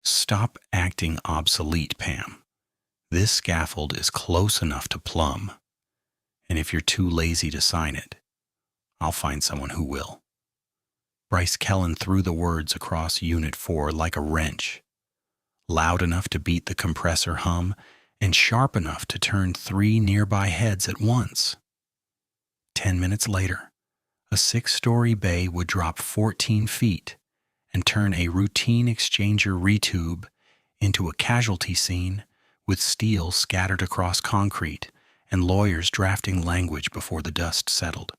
Stop acting obsolete, Pam. This scaffold is close enough to Plumb, and if you're too lazy to sign it, I'll find someone who will. Bryce Kellen threw the words across Unit 4 like a wrench, loud enough to beat the compressor hum and sharp enough to turn 3 nearby heads at once. 10 minutes later, a 6-story bay would drop 14 feet and turn a routine exchanger retube into a casualty scene with steel scattered across concrete and lawyers drafting language before the dust settled.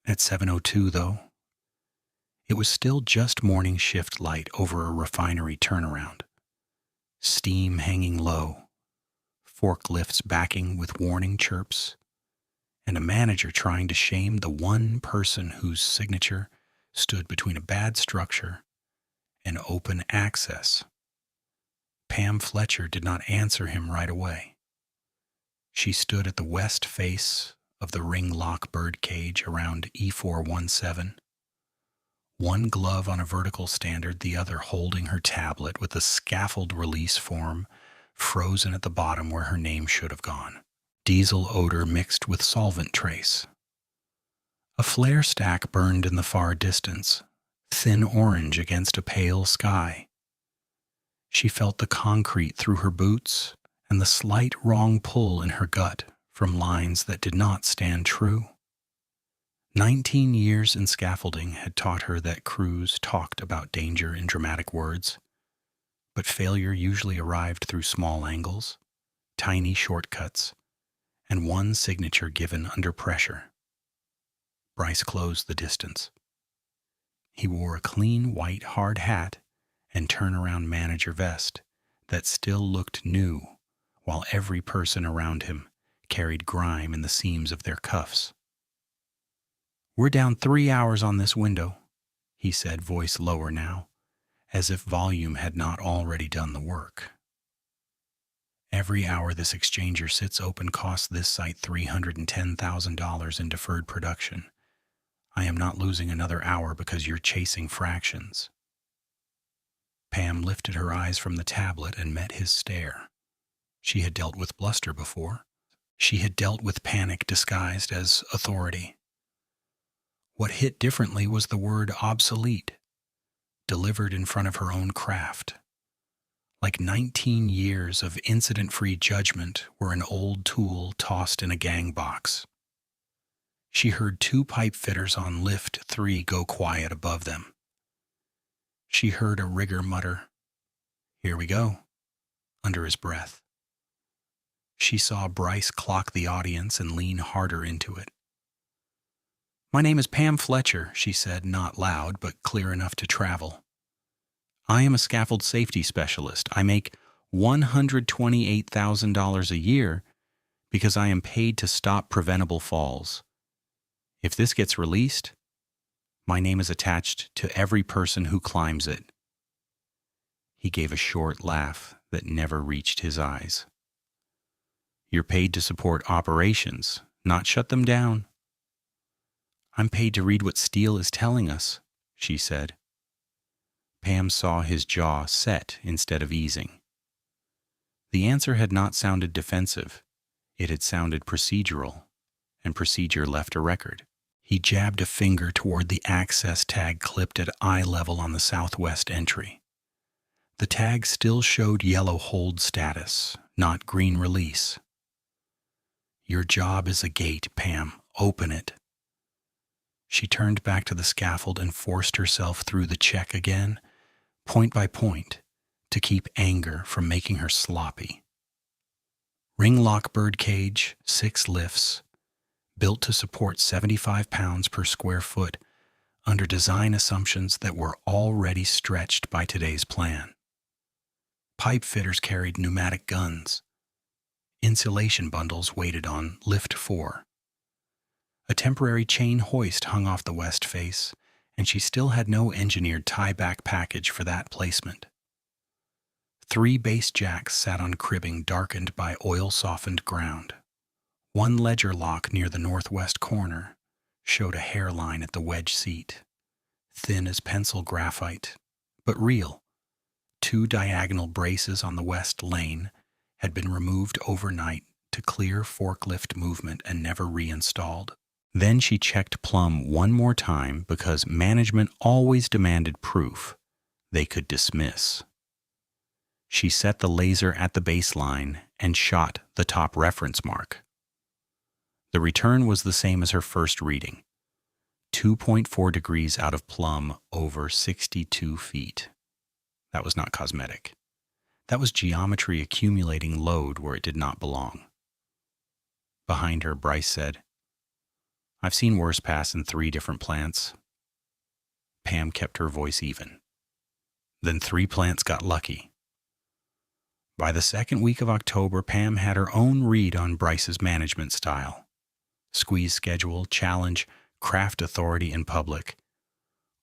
At 7:02, though, it was still just morning shift light over a refinery turnaround. Steam hanging low, forklifts backing with warning chirps, and a manager trying to shame the one person whose signature stood between a bad structure and open access. Pam Fletcher did not answer him right away. She stood at the west face of the ring lock birdcage around E417, one glove on a vertical standard, the other holding her tablet with the scaffold release form frozen at the bottom where her name should have gone. Diesel odor mixed with solvent trace. A flare stack burned in the far distance, thin orange against a pale sky. She felt the concrete through her boots and the slight wrong pull in her gut from lines that did not stand true. 19 years in scaffolding had taught her that crews talked about danger in dramatic words, but failure usually arrived through small angles, tiny shortcuts, and one signature given under pressure. Bryce closed the distance. He wore a clean white hard hat and turnaround manager vest that still looked new, while every person around him carried grime in the seams of their cuffs. "We're down 3 hours on this window," he said, voice lower now, as if volume had not already done the work. "Every hour this exchanger sits open costs this site $310,000 in deferred production. I am not losing another hour because you're chasing fractions." Pam lifted her eyes from the tablet and met his stare. She had dealt with bluster before. She had dealt with panic disguised as authority. What hit differently was the word obsolete, delivered in front of her own craft. Like 19 years of incident-free judgment were an old tool tossed in a gang box. She heard 2 pipe fitters on lift 3 go quiet above them. She heard a rigger mutter, "Here we go," under his breath. She saw Bryce clock the audience and lean harder into it. "My name is Pam Fletcher," she said, not loud, but clear enough to travel. "I am a scaffold safety specialist. I make $128,000 a year because I am paid to stop preventable falls. If this gets released, my name is attached to every person who climbs it." He gave a short laugh that never reached his eyes. "You're paid to support operations, not shut them down." "I'm paid to read what steel is telling us," she said. Pam saw his jaw set instead of easing. The answer had not sounded defensive. It had sounded procedural, and procedure left a record. He jabbed a finger toward the access tag clipped at eye level on the southwest entry. The tag still showed yellow hold status, not green release. "Your job is a gate, Pam. Open it." She turned back to the scaffold and forced herself through the check again, point by point, to keep anger from making her sloppy. Ring lock birdcage, 6 lifts, built to support 75 pounds per square foot under design assumptions that were already stretched by today's plan. Pipe fitters carried pneumatic guns. Insulation bundles waited on lift 4. A temporary chain hoist hung off the west face, and she still had no engineered tie-back package for that placement. 3 base jacks sat on cribbing darkened by oil-softened ground. One ledger lock near the northwest corner showed a hairline at the wedge seat, thin as pencil graphite, but real, 2 diagonal braces on the west lane had been removed overnight to clear forklift movement and never reinstalled. Then she checked Plumb one more time because management always demanded proof they could dismiss. She set the laser at the baseline and shot the top reference mark. The return was the same as her first reading, 2.4 degrees out of Plumb over 62 feet. That was not cosmetic. That was geometry accumulating load where it did not belong. Behind her, Bryce said, "I've seen worse pass in 3 different plants." Pam kept her voice even. Then 3 plants got lucky. By the second week of October, Pam had her own read on Bryce's management style. Squeeze schedule, challenge, craft authority in public.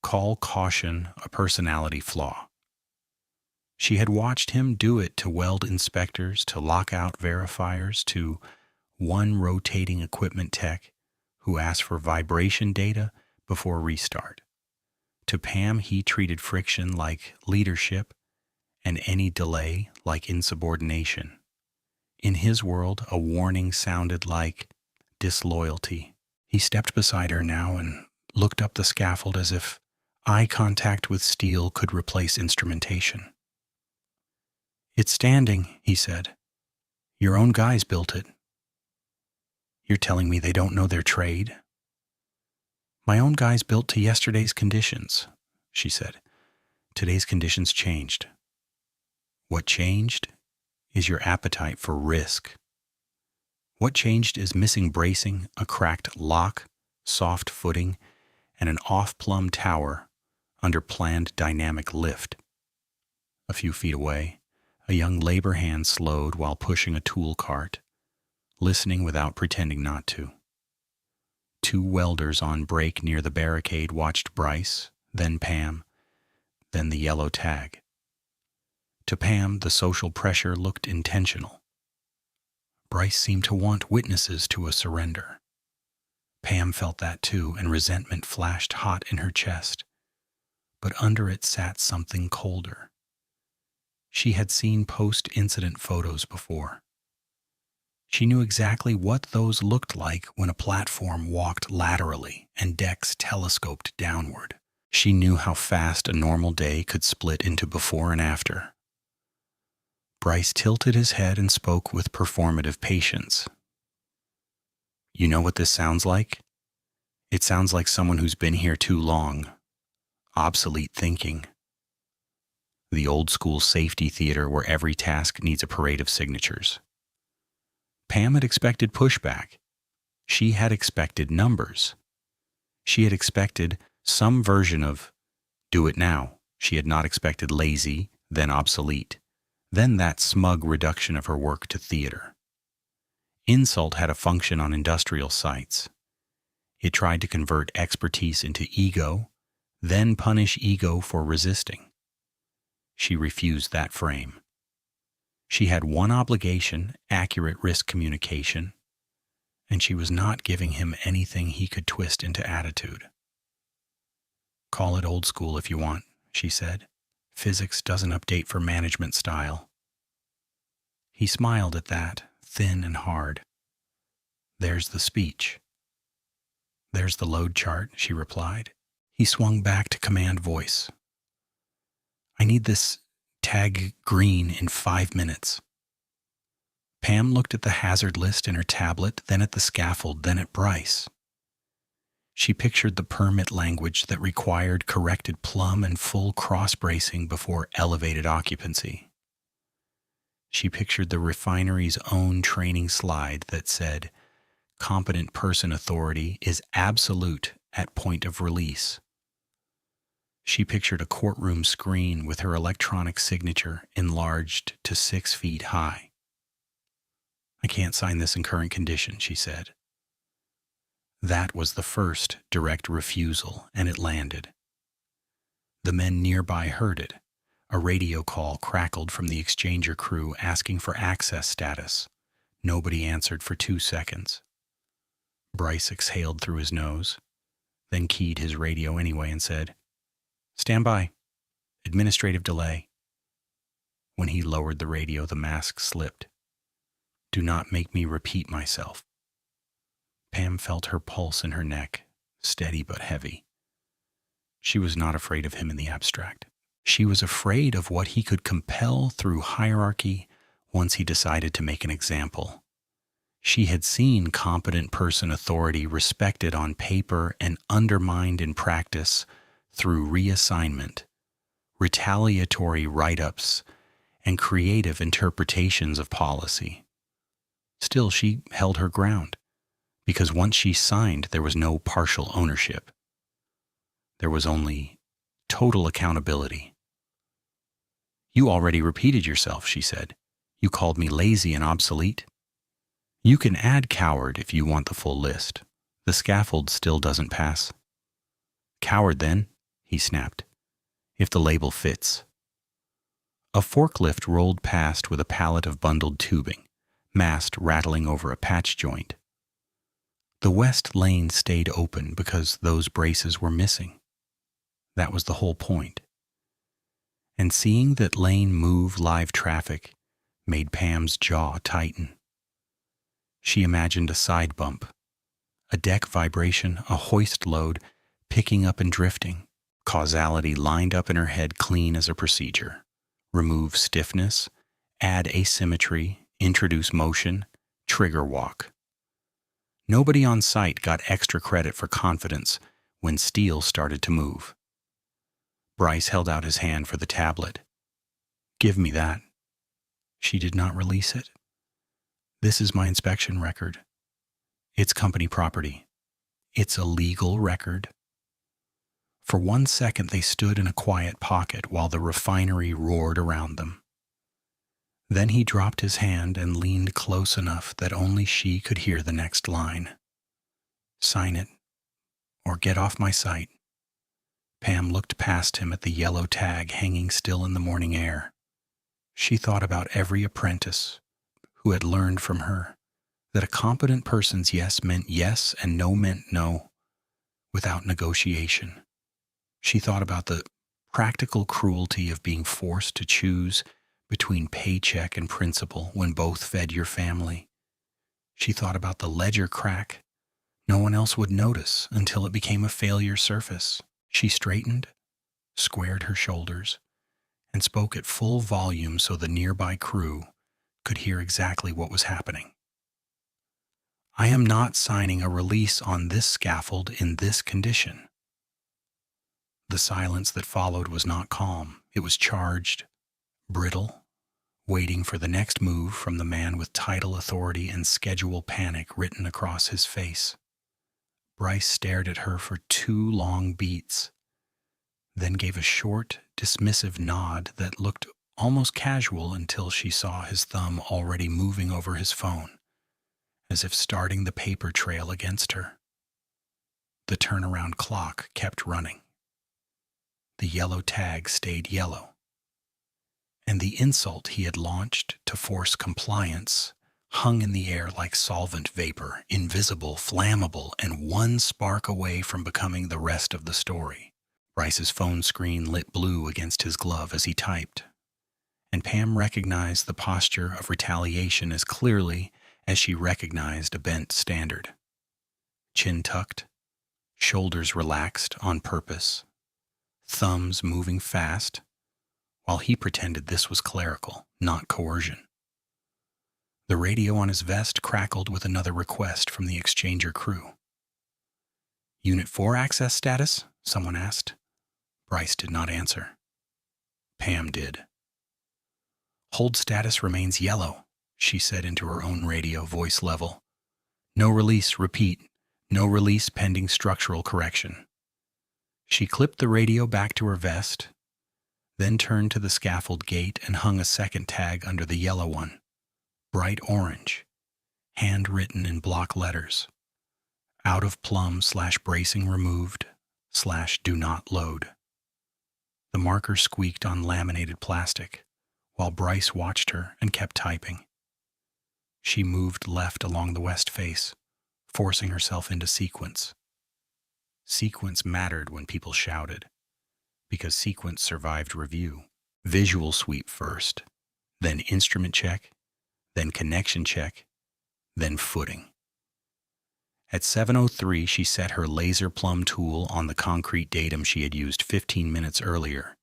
Call caution a personality flaw. She had watched him do it to weld inspectors, to lockout verifiers, to one rotating equipment tech who asked for vibration data before restart. To Pam, he treated friction like leadership and any delay like insubordination. In his world, a warning sounded like disloyalty. He stepped beside her now and looked up the scaffold as if eye contact with steel could replace instrumentation. "It's standing," he said. "Your own guys built it." "You're telling me they don't know their trade?" "My own guys built to yesterday's conditions," she said. "Today's conditions changed. What changed is your appetite for risk. What changed is missing bracing, a cracked lock, soft footing, and an off-plumb tower under planned dynamic lift." A few feet away, a young labor hand slowed while pushing a tool cart, listening without pretending not to. 2 welders on break near the barricade watched Bryce, then Pam, then the yellow tag. To Pam, the social pressure looked intentional. Bryce seemed to want witnesses to a surrender. Pam felt that too, and resentment flashed hot in her chest. But under it sat something colder. She had seen post-incident photos before. She knew exactly what those looked like when a platform walked laterally and decks telescoped downward. She knew how fast a normal day could split into before and after. Bryce tilted his head and spoke with performative patience. "You know what this sounds like? It sounds like someone who's been here too long. Obsolete thinking. The old-school safety theater where every task needs a parade of signatures." Pam had expected pushback. She had expected numbers. She had expected some version of "do it now." She had not expected lazy, then obsolete, then that smug reduction of her work to theater. Insult had a function on industrial sites. It tried to convert expertise into ego, then punish ego for resisting. She refused that frame. She had one obligation, accurate risk communication, and she was not giving him anything he could twist into attitude. "Call it old school if you want," she said. "Physics doesn't update for management style." He smiled at that, thin and hard. "There's the speech." "There's the load chart," she replied. He swung back to command voice. "I need this tag green in 5 minutes." Pam looked at the hazard list in her tablet, then at the scaffold, then at Bryce. She pictured the permit language that required corrected plumb and full cross-bracing before elevated occupancy. She pictured the refinery's own training slide that said, "Competent person authority is absolute at point of release." She pictured a courtroom screen with her electronic signature enlarged to 6 feet high. "I can't sign this in current condition," she said. That was the first direct refusal, and it landed. The men nearby heard it. A radio call crackled from the exchanger crew asking for access status. Nobody answered for 2 seconds. Bryce exhaled through his nose, then keyed his radio anyway and said, "Stand by. Administrative delay." When he lowered the radio, the mask slipped. "Do not make me repeat myself." Pam felt her pulse in her neck, steady but heavy. She was not afraid of him in the abstract. She was afraid of what he could compel through hierarchy once he decided to make an example. She had seen competent person authority respected on paper and undermined in practice through reassignment, retaliatory write-ups, and creative interpretations of policy. Still, she held her ground, because once she signed, there was no partial ownership. There was only total accountability. "You already repeated yourself," she said. "You called me lazy and obsolete. You can add coward if you want the full list. The scaffold still doesn't pass." "Coward, then," he snapped, "if the label fits." A forklift rolled past with a pallet of bundled tubing, mast rattling over a patch joint. The west lane stayed open because those braces were missing. That was the whole point. And seeing that lane move live traffic made Pam's jaw tighten. She imagined a side bump, a deck vibration, a hoist load, picking up and drifting. Causality lined up in her head clean as a procedure. Remove stiffness, add asymmetry, introduce motion, trigger walk. Nobody on site got extra credit for confidence when steel started to move. Bryce held out his hand for the tablet. "Give me that." She did not release it. "This is my inspection record. It's company property. It's a legal record." For 1 second they stood in a quiet pocket while the refinery roared around them. Then he dropped his hand and leaned close enough that only she could hear the next line. "Sign it, or get off my sight." Pam looked past him at the yellow tag hanging still in the morning air. She thought about every apprentice who had learned from her that a competent person's yes meant yes and no meant no, without negotiation. She thought about the practical cruelty of being forced to choose between paycheck and principle when both fed your family. She thought about the ledger crack no one else would notice until it became a failure surface. She straightened, squared her shoulders, and spoke at full volume so the nearby crew could hear exactly what was happening. "I am not signing a release on this scaffold in this condition." The silence that followed was not calm. It was charged, brittle, waiting for the next move from the man with title authority and schedule panic written across his face. Bryce stared at her for 2 long beats, then gave a short, dismissive nod that looked almost casual until she saw his thumb already moving over his phone, as if starting the paper trail against her. The turnaround clock kept running. The yellow tag stayed yellow. And the insult he had launched to force compliance hung in the air like solvent vapor, invisible, flammable, and 1 spark away from becoming the rest of the story. Bryce's phone screen lit blue against his glove as he typed, and Pam recognized the posture of retaliation as clearly as she recognized a bent standard. Chin tucked, shoulders relaxed on purpose, thumbs moving fast, while he pretended this was clerical, not coercion. The radio on his vest crackled with another request from the exchanger crew. "Unit 4 access status?" someone asked. Bryce did not answer. Pam did. "Hold status remains yellow," she said into her own radio, voice level. "No release, repeat. No release pending structural correction." She clipped the radio back to her vest, then turned to the scaffold gate and hung a second tag under the yellow one. Bright orange, handwritten in block letters. "Out of Plumb / bracing removed / do not load." The marker squeaked on laminated plastic, while Bryce watched her and kept typing. She moved left along the west face, forcing herself into sequence. Sequence mattered when people shouted, because sequence survived review. Visual sweep first, then instrument check, then connection check, then footing. At 7:03, she set her laser Plumb tool on the concrete datum she had used 15 minutes earlier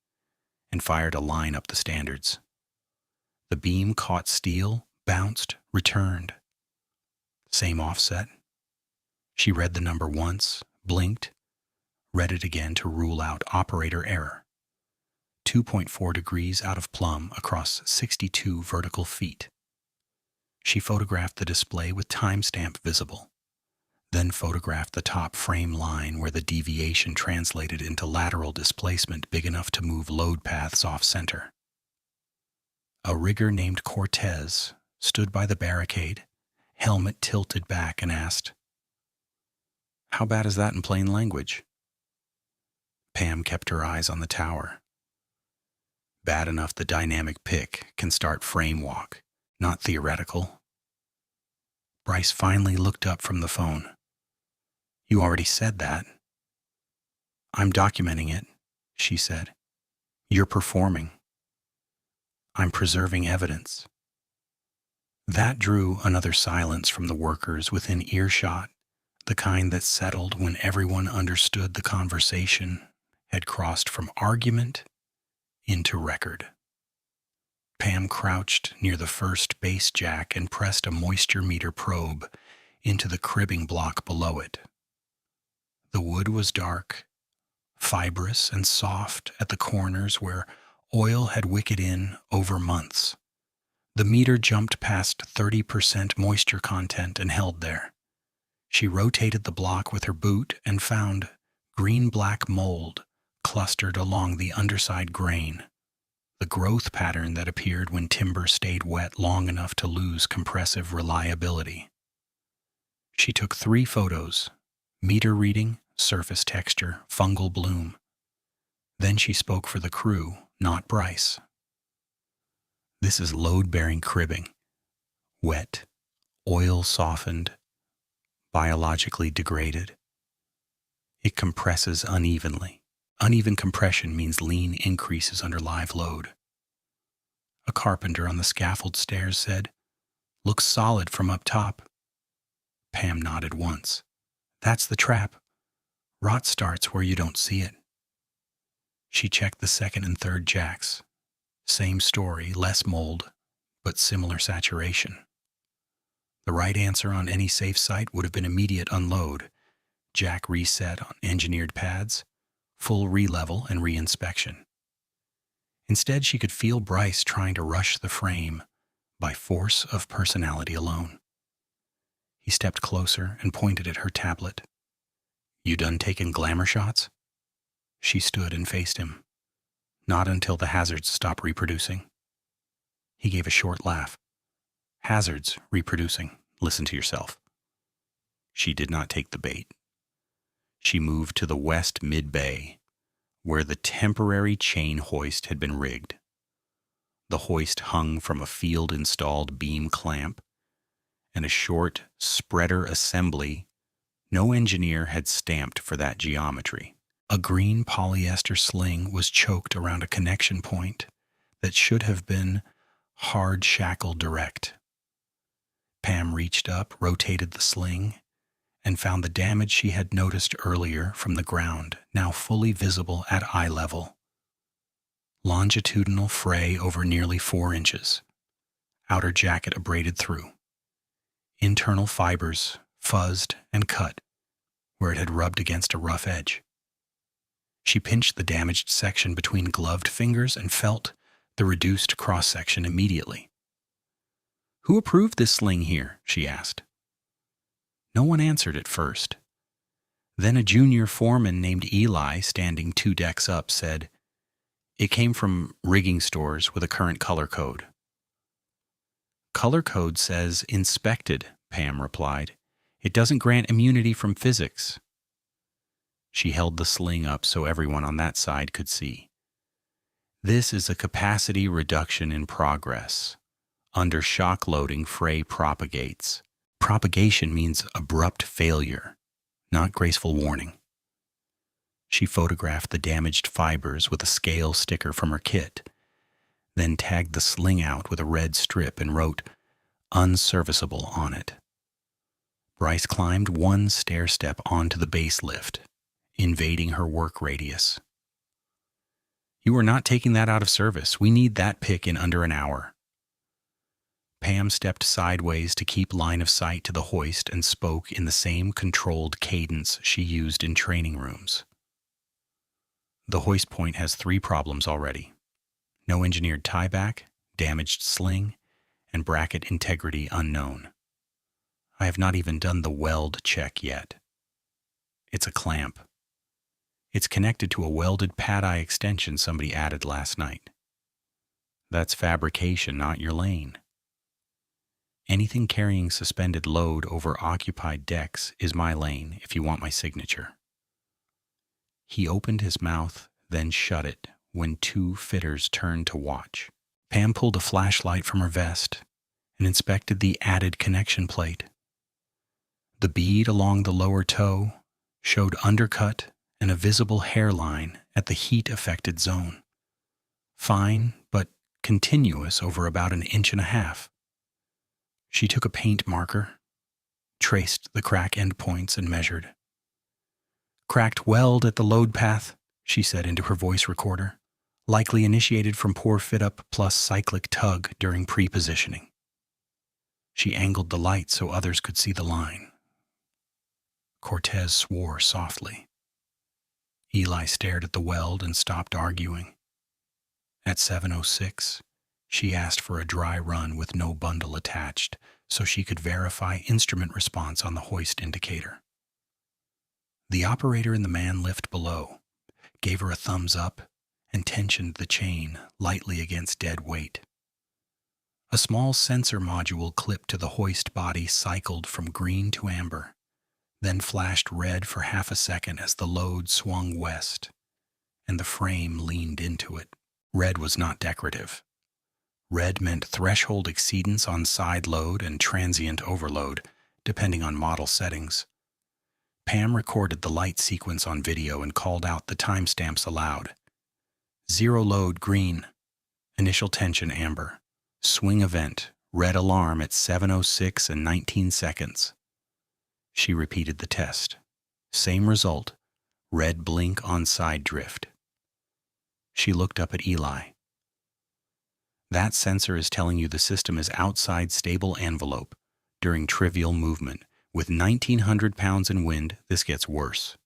and fired a line up the standards. The beam caught steel, bounced, returned. Same offset. She read the number once, blinked, read it again to rule out operator error. 2.4 degrees out of Plumb across 62 vertical feet. She photographed the display with timestamp visible, then photographed the top frame line where the deviation translated into lateral displacement big enough to move load paths off-center. A rigger named Cortez stood by the barricade, helmet tilted back, and asked, "How bad is that in plain language?" Pam kept her eyes on the tower. Bad enough the dynamic pick can start frame walk, not theoretical. Bryce finally looked up from the phone. "You already said that." "I'm documenting it," she said. "You're performing. I'm preserving evidence." That drew another silence from the workers within earshot, the kind that settled when everyone understood the conversation had crossed from argument into record. Pam crouched near the first base jack and pressed a moisture meter probe into the cribbing block below it. The wood was dark, fibrous and soft at the corners where oil had wicked in over months. The meter jumped past 30% moisture content and held there. She rotated the block with her boot and found green-black mold clustered along the underside grain, the growth pattern that appeared when timber stayed wet long enough to lose compressive reliability. She took 3 photos: meter reading, surface texture, fungal bloom. Then she spoke for the crew, not Bryce. "This is load-bearing cribbing. Wet, oil-softened, biologically degraded. It compresses unevenly. Uneven compression means lean increases under live load." A carpenter on the scaffold stairs said, "Looks solid from up top." Pam nodded once. "That's the trap. Rot starts where you don't see it." She checked the second and third jacks. Same story, less mold, but similar saturation. The right answer on any safe site would have been immediate unload, jack reset on engineered pads, full re-level and re-inspection. Instead, she could feel Bryce trying to rush the frame by force of personality alone. He stepped closer and pointed at her tablet. "You done taking glamour shots?" She stood and faced him. "Not until the hazards stop reproducing." He gave a short laugh. "Hazards reproducing. Listen to yourself." She did not take the bait. She moved to the west mid-bay, where the temporary chain hoist had been rigged. The hoist hung from a field-installed beam clamp and a short spreader assembly no engineer had stamped for that geometry. A green polyester sling was choked around a connection point that should have been hard shackle direct. Pam reached up, rotated the sling, and found the damage she had noticed earlier from the ground, now fully visible at eye level. Longitudinal fray over nearly 4 inches. Outer jacket abraded through. Internal fibers fuzzed and cut where it had rubbed against a rough edge. She pinched the damaged section between gloved fingers and felt the reduced cross-section immediately. "Who approved this sling here?" she asked. No one answered at first. Then a junior foreman named Eli, standing 2 decks up, said, "It came from rigging stores with a current color code." "Color code says inspected," Pam replied. "It doesn't grant immunity from physics." She held the sling up so everyone on that side could see. "This is a capacity reduction in progress. Under shock loading, fray propagates. Propagation means abrupt failure, not graceful warning." She photographed the damaged fibers with a scale sticker from her kit, then tagged the sling out with a red strip and wrote, "Unserviceable" on it. Bryce climbed one stair-step onto the base lift, invading her work radius. "You are not taking that out of service. We need that pick in under an hour." Pam stepped sideways to keep line of sight to the hoist and spoke in the same controlled cadence she used in training rooms. "The hoist point has 3 problems already. No engineered tieback, damaged sling, and bracket integrity unknown. I have not even done the weld check yet. It's a clamp. It's connected to a welded pad-eye extension somebody added last night. That's fabrication, not your lane. Anything carrying suspended load over occupied decks is my lane if you want my signature." He opened his mouth, then shut it when 2 fitters turned to watch. Pam pulled a flashlight from her vest and inspected the added connection plate. The bead along the lower toe showed undercut and a visible hairline at the heat-affected zone. Fine, but continuous over about 1.5 inches. She took a paint marker, traced the crack endpoints, and measured. "Cracked weld at the load path," she said into her voice recorder, "likely initiated from poor fit-up plus cyclic tug during pre-positioning." She angled the light so others could see the line. Cortez swore softly. Eli stared at the weld and stopped arguing. At 7:06, she asked for a dry run with no bundle attached so she could verify instrument response on the hoist indicator. The operator in the man lift below gave her a thumbs up and tensioned the chain lightly against dead weight. A small sensor module clipped to the hoist body cycled from green to amber, then flashed red for half a second as the load swung west, and the frame leaned into it. Red was not decorative. Red meant threshold exceedance on side load and transient overload, depending on model settings. Pam recorded the light sequence on video and called out the timestamps aloud. 0 load green, initial tension amber, swing event, red alarm at 7:06 and 19 seconds. She repeated the test. Same result, red blink on side drift. She looked up at Eli. "That sensor is telling you the system is outside stable envelope during trivial movement. With 1,900 pounds in wind, this gets worse."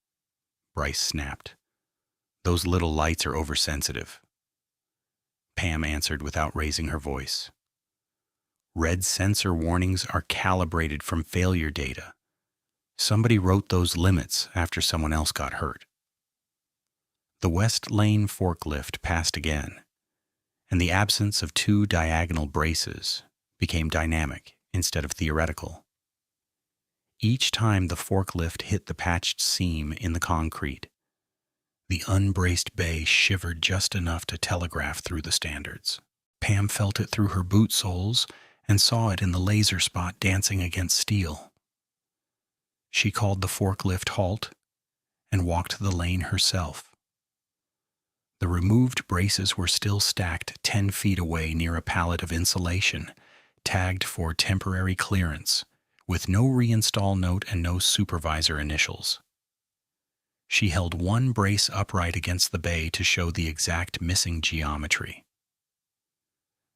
Bryce snapped. "Those little lights are oversensitive." Pam answered without raising her voice. "Red sensor warnings are calibrated from failure data. Somebody wrote those limits after someone else got hurt." The west lane forklift passed again, and the absence of 2 diagonal braces became dynamic instead of theoretical. Each time the forklift hit the patched seam in the concrete, the unbraced bay shivered just enough to telegraph through the standards. Pam felt it through her boot soles and saw it in the laser spot dancing against steel. She called the forklift halt and walked the lane herself. The removed braces were still stacked 10 feet away near a pallet of insulation, tagged for temporary clearance, with no reinstall note and no supervisor initials. She held one brace upright against the bay to show the exact missing geometry.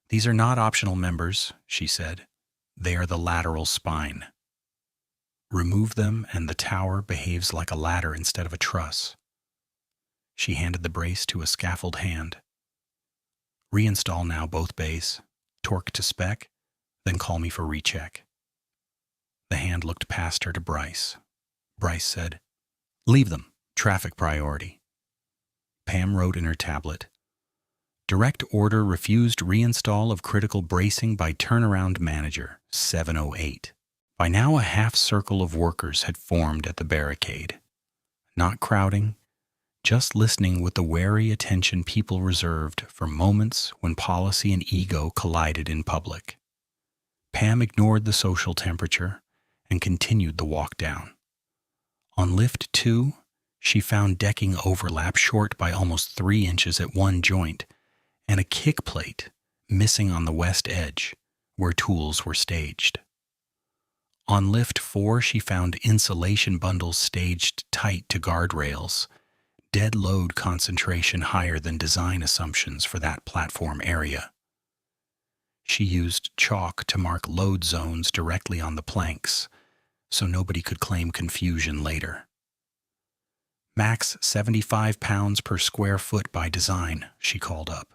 "These are not optional members," she said. "They are the lateral spine. Remove them and the tower behaves like a ladder instead of a truss." She handed the brace to a scaffold hand. "Reinstall now both bays, torque to spec, then call me for recheck." The hand looked past her to Bryce. Bryce said, "Leave them. Traffic priority." Pam wrote in her tablet, "Direct order refused reinstall of critical bracing by turnaround manager, 7:08. By now a half circle of workers had formed at the barricade. Not crowding, just listening with the wary attention people reserved for moments when policy and ego collided in public. Pam ignored the social temperature and continued the walk down. On lift 2, she found decking overlap short by almost 3 inches at one joint and a kick plate missing on the west edge, where tools were staged. On lift 4, she found insulation bundles staged tight to guardrails, dead load concentration higher than design assumptions for that platform area. She used chalk to mark load zones directly on the planks, so nobody could claim confusion later. Max 75 pounds per square foot by design, she called up.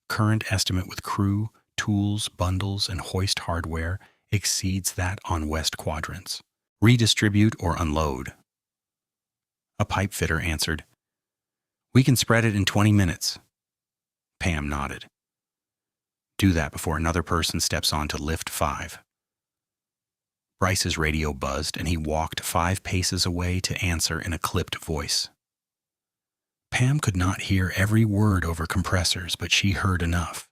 Current estimate with crew, tools, bundles, and hoist hardware exceeds that on west quadrants. Redistribute or unload? A pipe fitter answered, "We can spread it in 20 minutes." Pam nodded. "Do that before another person steps on to lift 5. Bryce's radio buzzed, and he walked 5 paces away to answer in a clipped voice. Pam could not hear every word over compressors, but she heard enough.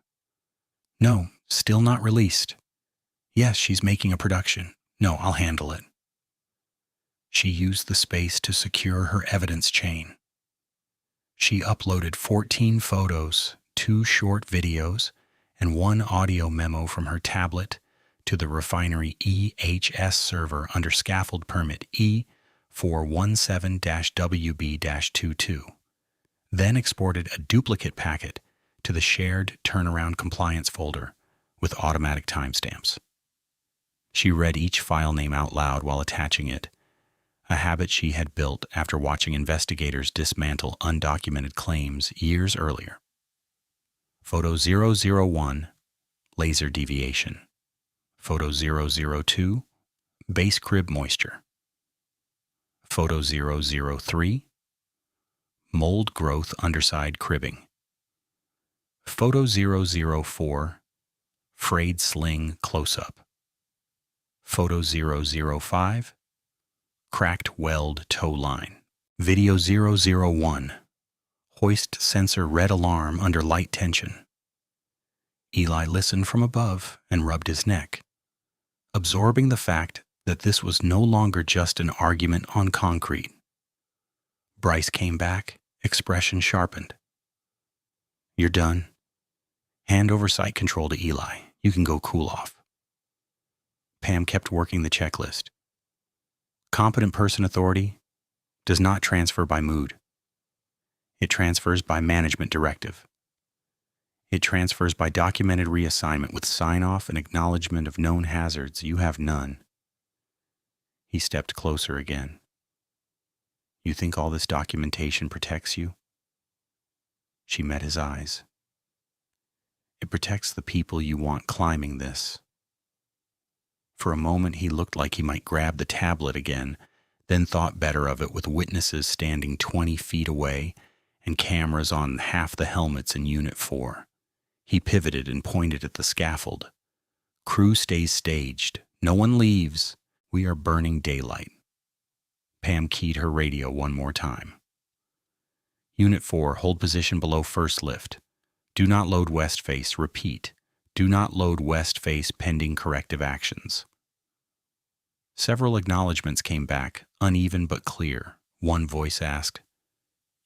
"No, still not released. Yes, she's making a production. No, I'll handle it." She used the space to secure her evidence chain. She uploaded 14 photos, 2 short videos, and 1 audio memo from her tablet to the refinery EHS server under Scaffold permit E417-WB-22, then exported a duplicate packet to the shared turnaround compliance folder with automatic timestamps. She read each file name out loud while attaching it, a habit she had built after watching investigators dismantle undocumented claims years earlier. Photo 001, laser deviation. Photo 002, base crib moisture. Photo 003, mold growth underside cribbing. Photo 004, frayed sling close-up. Photo 005, cracked weld tow line. Video 001, hoist sensor red alarm under light tension. Eli listened from above and rubbed his neck, absorbing the fact that this was no longer just an argument on concrete. Bryce came back, expression sharpened. "You're done. Hand over site control to Eli. You can go cool off." Pam kept working the checklist. Competent person authority does not transfer by mood. It transfers by management directive. It transfers by documented reassignment with sign-off and acknowledgement of known hazards. You have none. He stepped closer again. "You think all this documentation protects you?" She met his eyes. "It protects the people you want climbing this." For a moment he looked like he might grab the tablet again, then thought better of it with witnesses standing 20 feet away and cameras on half the helmets in Unit 4. He pivoted and pointed at the scaffold. "Crew stays staged. No one leaves. We are burning daylight." Pam keyed her radio one more time. "Unit 4, hold position below first lift. Do not load west face. Repeat. Do not load west face pending corrective actions." Several acknowledgments came back, uneven but clear. One voice asked,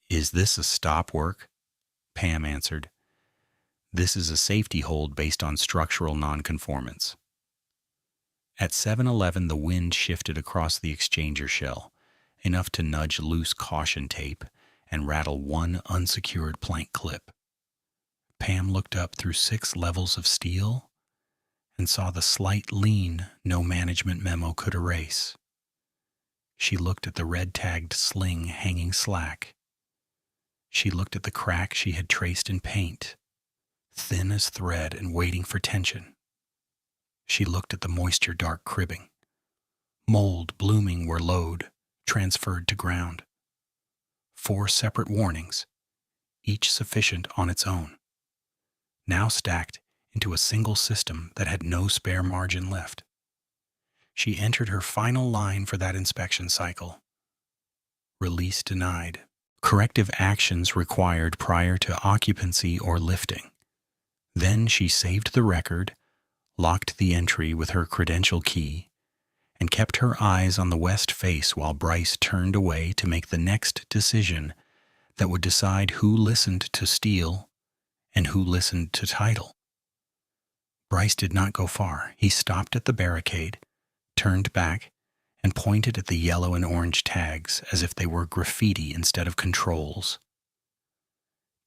"Is this a stop work?" Pam answered, "This is a safety hold based on structural nonconformance." At 7:11, the wind shifted across the exchanger shell, enough to nudge loose caution tape and rattle one unsecured plank clip. Pam looked up through 6 levels of steel and saw the slight lean no management memo could erase. She looked at the red-tagged sling hanging slack. She looked at the crack she had traced in paint, thin as thread and waiting for tension. She looked at the moisture-dark cribbing, mold blooming where load transferred to ground. 4 separate warnings, each sufficient on its own, now stacked into a single system that had no spare margin left. She entered her final line for that inspection cycle. Release denied. Corrective actions required prior to occupancy or lifting. Then she saved the record, locked the entry with her credential key, and kept her eyes on the west face while Bryce turned away to make the next decision that would decide who listened to steel and who listened to title. Bryce did not go far. He stopped at the barricade, turned back, and pointed at the yellow and orange tags as if they were graffiti instead of controls.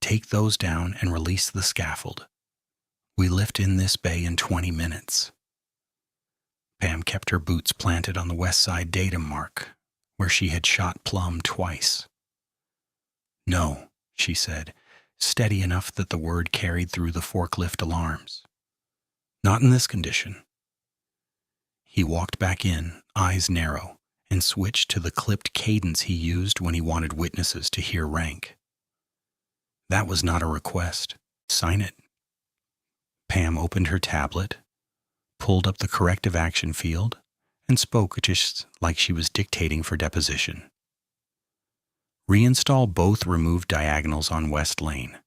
"Take those down and release the scaffold. We lift in this bay in 20 minutes. Pam kept her boots planted on the west side datum mark, where she had shot Plumb twice. "No," she said, steady enough that the word carried through the forklift alarms. "Not in this condition." He walked back in, eyes narrow, and switched to the clipped cadence he used when he wanted witnesses to hear rank. "That was not a request. Sign it." Pam opened her tablet, pulled up the corrective action field, and spoke just like she was dictating for deposition. "Reinstall both removed diagonals on West Lane.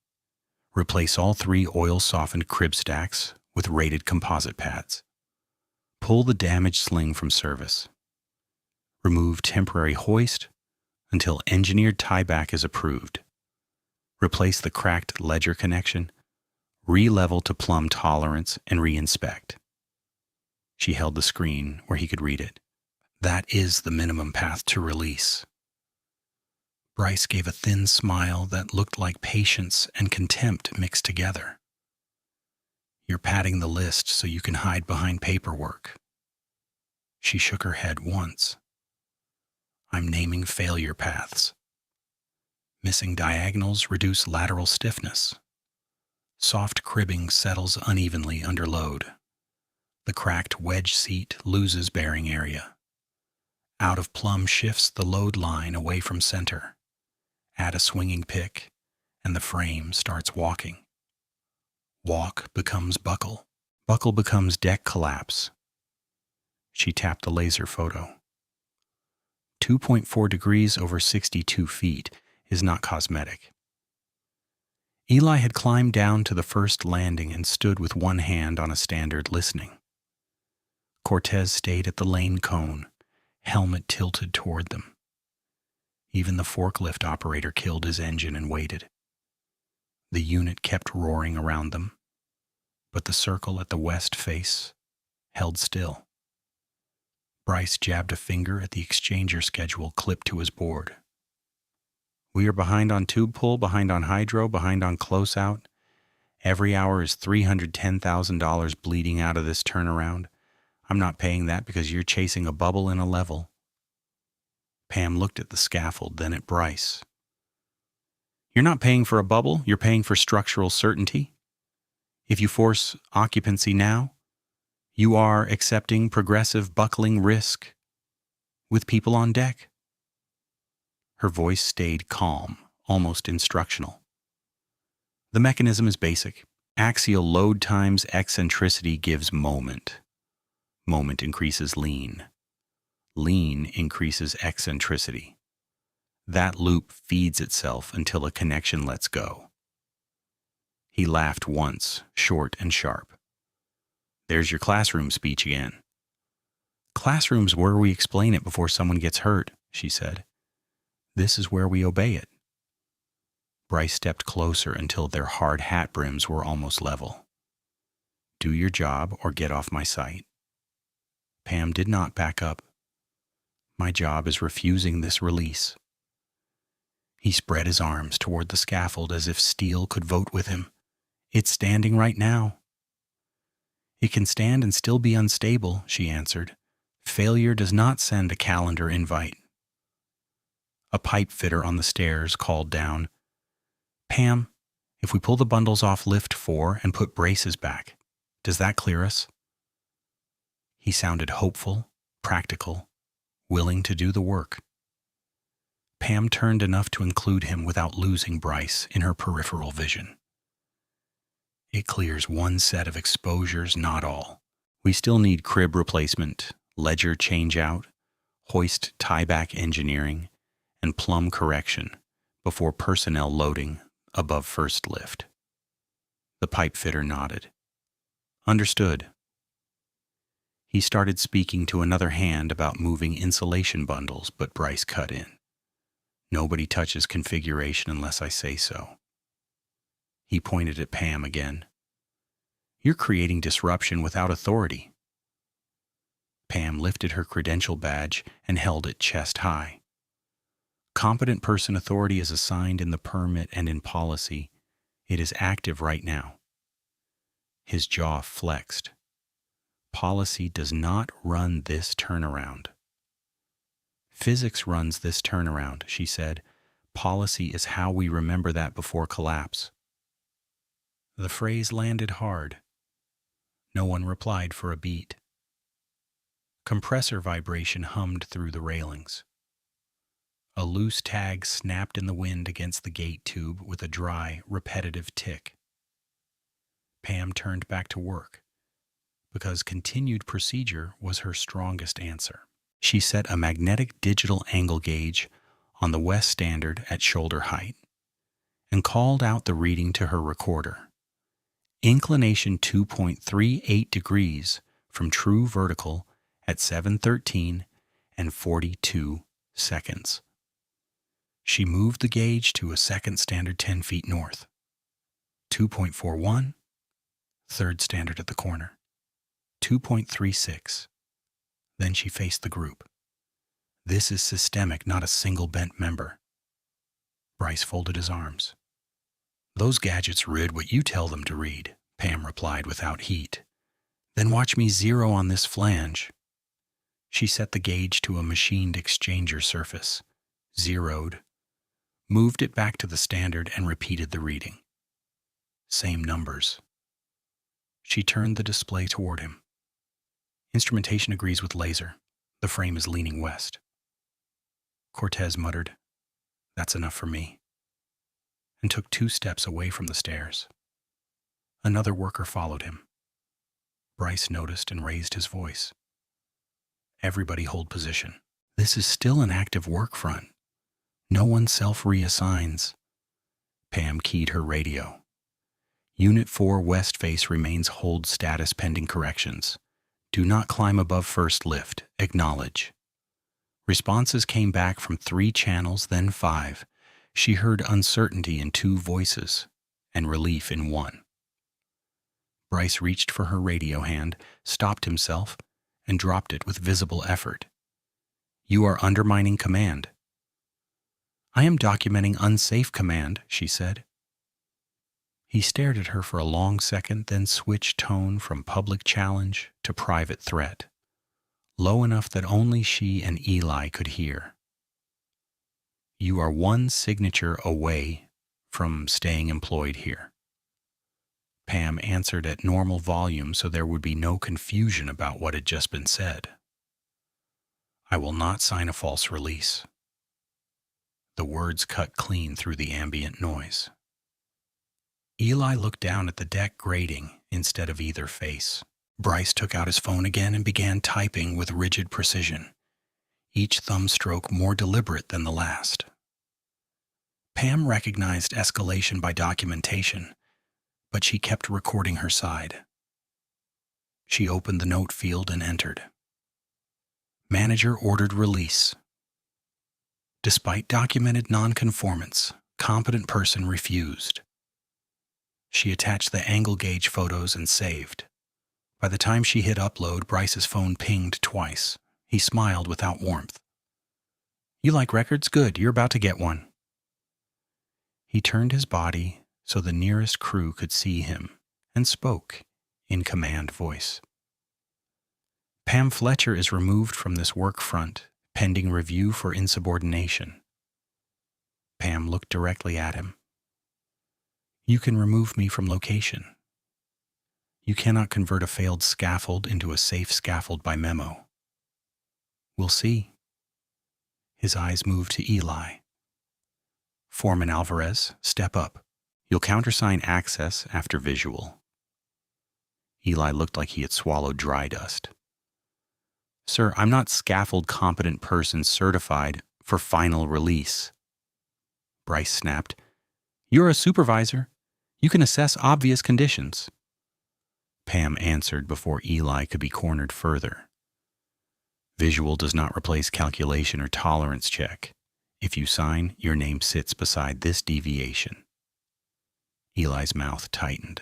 Replace all 3 oil-softened crib stacks with rated composite pads. Pull the damaged sling from service. Remove temporary hoist until engineered tieback is approved. Replace the cracked ledger connection. Re-level to Plumb tolerance and re-inspect." She held the screen where he could read it. "That is the minimum path to release." Bryce gave a thin smile that looked like patience and contempt mixed together. "You're padding the list so you can hide behind paperwork." She shook her head once. "I'm naming failure paths. Missing diagonals reduce lateral stiffness. Soft cribbing settles unevenly under load. The cracked wedge seat loses bearing area. Out of Plumb shifts the load line away from center. Add a swinging pick, and the frame starts walking. Walk becomes buckle. Buckle becomes deck collapse." She tapped the laser photo. 2.4 degrees over 62 feet is not cosmetic. Eli had climbed down to the first landing and stood with one hand on a standard listening. Cortez stayed at the lane cone, helmet tilted toward them. Even the forklift operator killed his engine and waited. The unit kept roaring around them, but the circle at the west face held still. Bryce jabbed a finger at the exchanger schedule clipped to his board. "We are behind on tube pull, behind on hydro, behind on closeout. Every hour is $310,000 bleeding out of this turnaround. I'm not paying that because you're chasing a bubble in a level." Pam looked at the scaffold, then at Bryce. "You're not paying for a bubble, you're paying for structural certainty. If you force occupancy now, you are accepting progressive buckling risk with people on deck." Her voice stayed calm, almost instructional. "The mechanism is basic. Axial load times eccentricity gives moment. Moment increases lean. Lean increases eccentricity. That loop feeds itself until a connection lets go." He laughed once, short and sharp. "There's your classroom speech again." "Classroom's where we explain it before someone gets hurt," she said. "This is where we obey it." Bryce stepped closer until their hard hat brims were almost level. "Do your job or get off my sight." Pam did not back up. "My job is refusing this release." He spread his arms toward the scaffold as if steel could vote with him. "It's standing right now." "It can stand and still be unstable," she answered. "Failure does not send a calendar invite." A pipe fitter on the stairs called down, "Pam, if we pull the bundles off lift 4 and put braces back, does that clear us?" He sounded hopeful, practical, willing to do the work. Pam turned enough to include him without losing Bryce in her peripheral vision. "It clears one set of exposures, not all. We still need crib replacement, ledger change-out, hoist tieback engineering, and Plumb correction before personnel loading above first lift." The pipe fitter nodded. "Understood." He started speaking to another hand about moving insulation bundles, but Bryce cut in. "Nobody touches configuration unless I say so." He pointed at Pam again. You're creating disruption without authority. Pam lifted her credential badge and held it chest high. Competent person authority is assigned in the permit and in policy. It is active right now. His jaw flexed. Policy does not run this turnaround. Physics runs this turnaround, she said. Policy is how we remember that before collapse. The phrase landed hard. No one replied for a beat. Compressor vibration hummed through the railings. A loose tag snapped in the wind against the gate tube with a dry, repetitive tick. Pam turned back to work, because continued procedure was her strongest answer. She set a magnetic digital angle gauge on the west standard at shoulder height and called out the reading to her recorder. Inclination 2.38 degrees from true vertical at 7:13 and 42 seconds. She moved the gauge to a second standard 10 feet north. 2.41, third standard at the corner. 2.36. Then she faced the group. This is systemic, not a single bent member. Bryce folded his arms. Those gadgets read what you tell them to read, Pam replied without heat. Then watch me zero on this flange. She set the gauge to a machined exchanger surface, zeroed, moved it back to the standard and repeated the reading. Same numbers. She turned the display toward him. Instrumentation agrees with laser. The frame is leaning west. Cortez muttered, "That's enough for me," and took 2 steps away from the stairs. Another worker followed him. Bryce noticed and raised his voice. Everybody hold position. This is still an active work front. No one self-reassigns. Pam keyed her radio. Unit 4 west face remains hold status pending corrections. Do not climb above first lift. Acknowledge. Responses came back from 3 channels, then 5. She heard uncertainty in 2 voices and relief in 1. Bryce reached for her radio hand, stopped himself, and dropped it with visible effort. You are undermining command. I am documenting unsafe command, she said. He stared at her for a long second, then switched tone from public challenge to private threat, low enough that only she and Eli could hear. You are 1 signature away from staying employed here. Pam answered at normal volume so there would be no confusion about what had just been said. I will not sign a false release. The words cut clean through the ambient noise. Eli looked down at the deck grating instead of either face. Bryce took out his phone again and began typing with rigid precision, each thumb stroke more deliberate than the last. Pam recognized escalation by documentation, but she kept recording her side. She opened the note field and entered. Manager ordered release. Despite documented nonconformance, competent person refused. She attached the angle gauge photos and saved. By the time she hit upload, Bryce's phone pinged twice. He smiled without warmth. You like records? Good, you're about to get one. He turned his body so the nearest crew could see him and spoke in command voice. Pam Fletcher is removed from this work front, pending review for insubordination. Pam looked directly at him. You can remove me from location. You cannot convert a failed scaffold into a safe scaffold by memo. We'll see. His eyes moved to Eli. Foreman Alvarez, step up. You'll countersign access after visual. Eli looked like he had swallowed dry dust. Sir, I'm not scaffold competent person certified for final release. Bryce snapped. You're a supervisor. You can assess obvious conditions. Pam answered before Eli could be cornered further. Visual does not replace calculation or tolerance check. If you sign, your name sits beside this deviation. Eli's mouth tightened.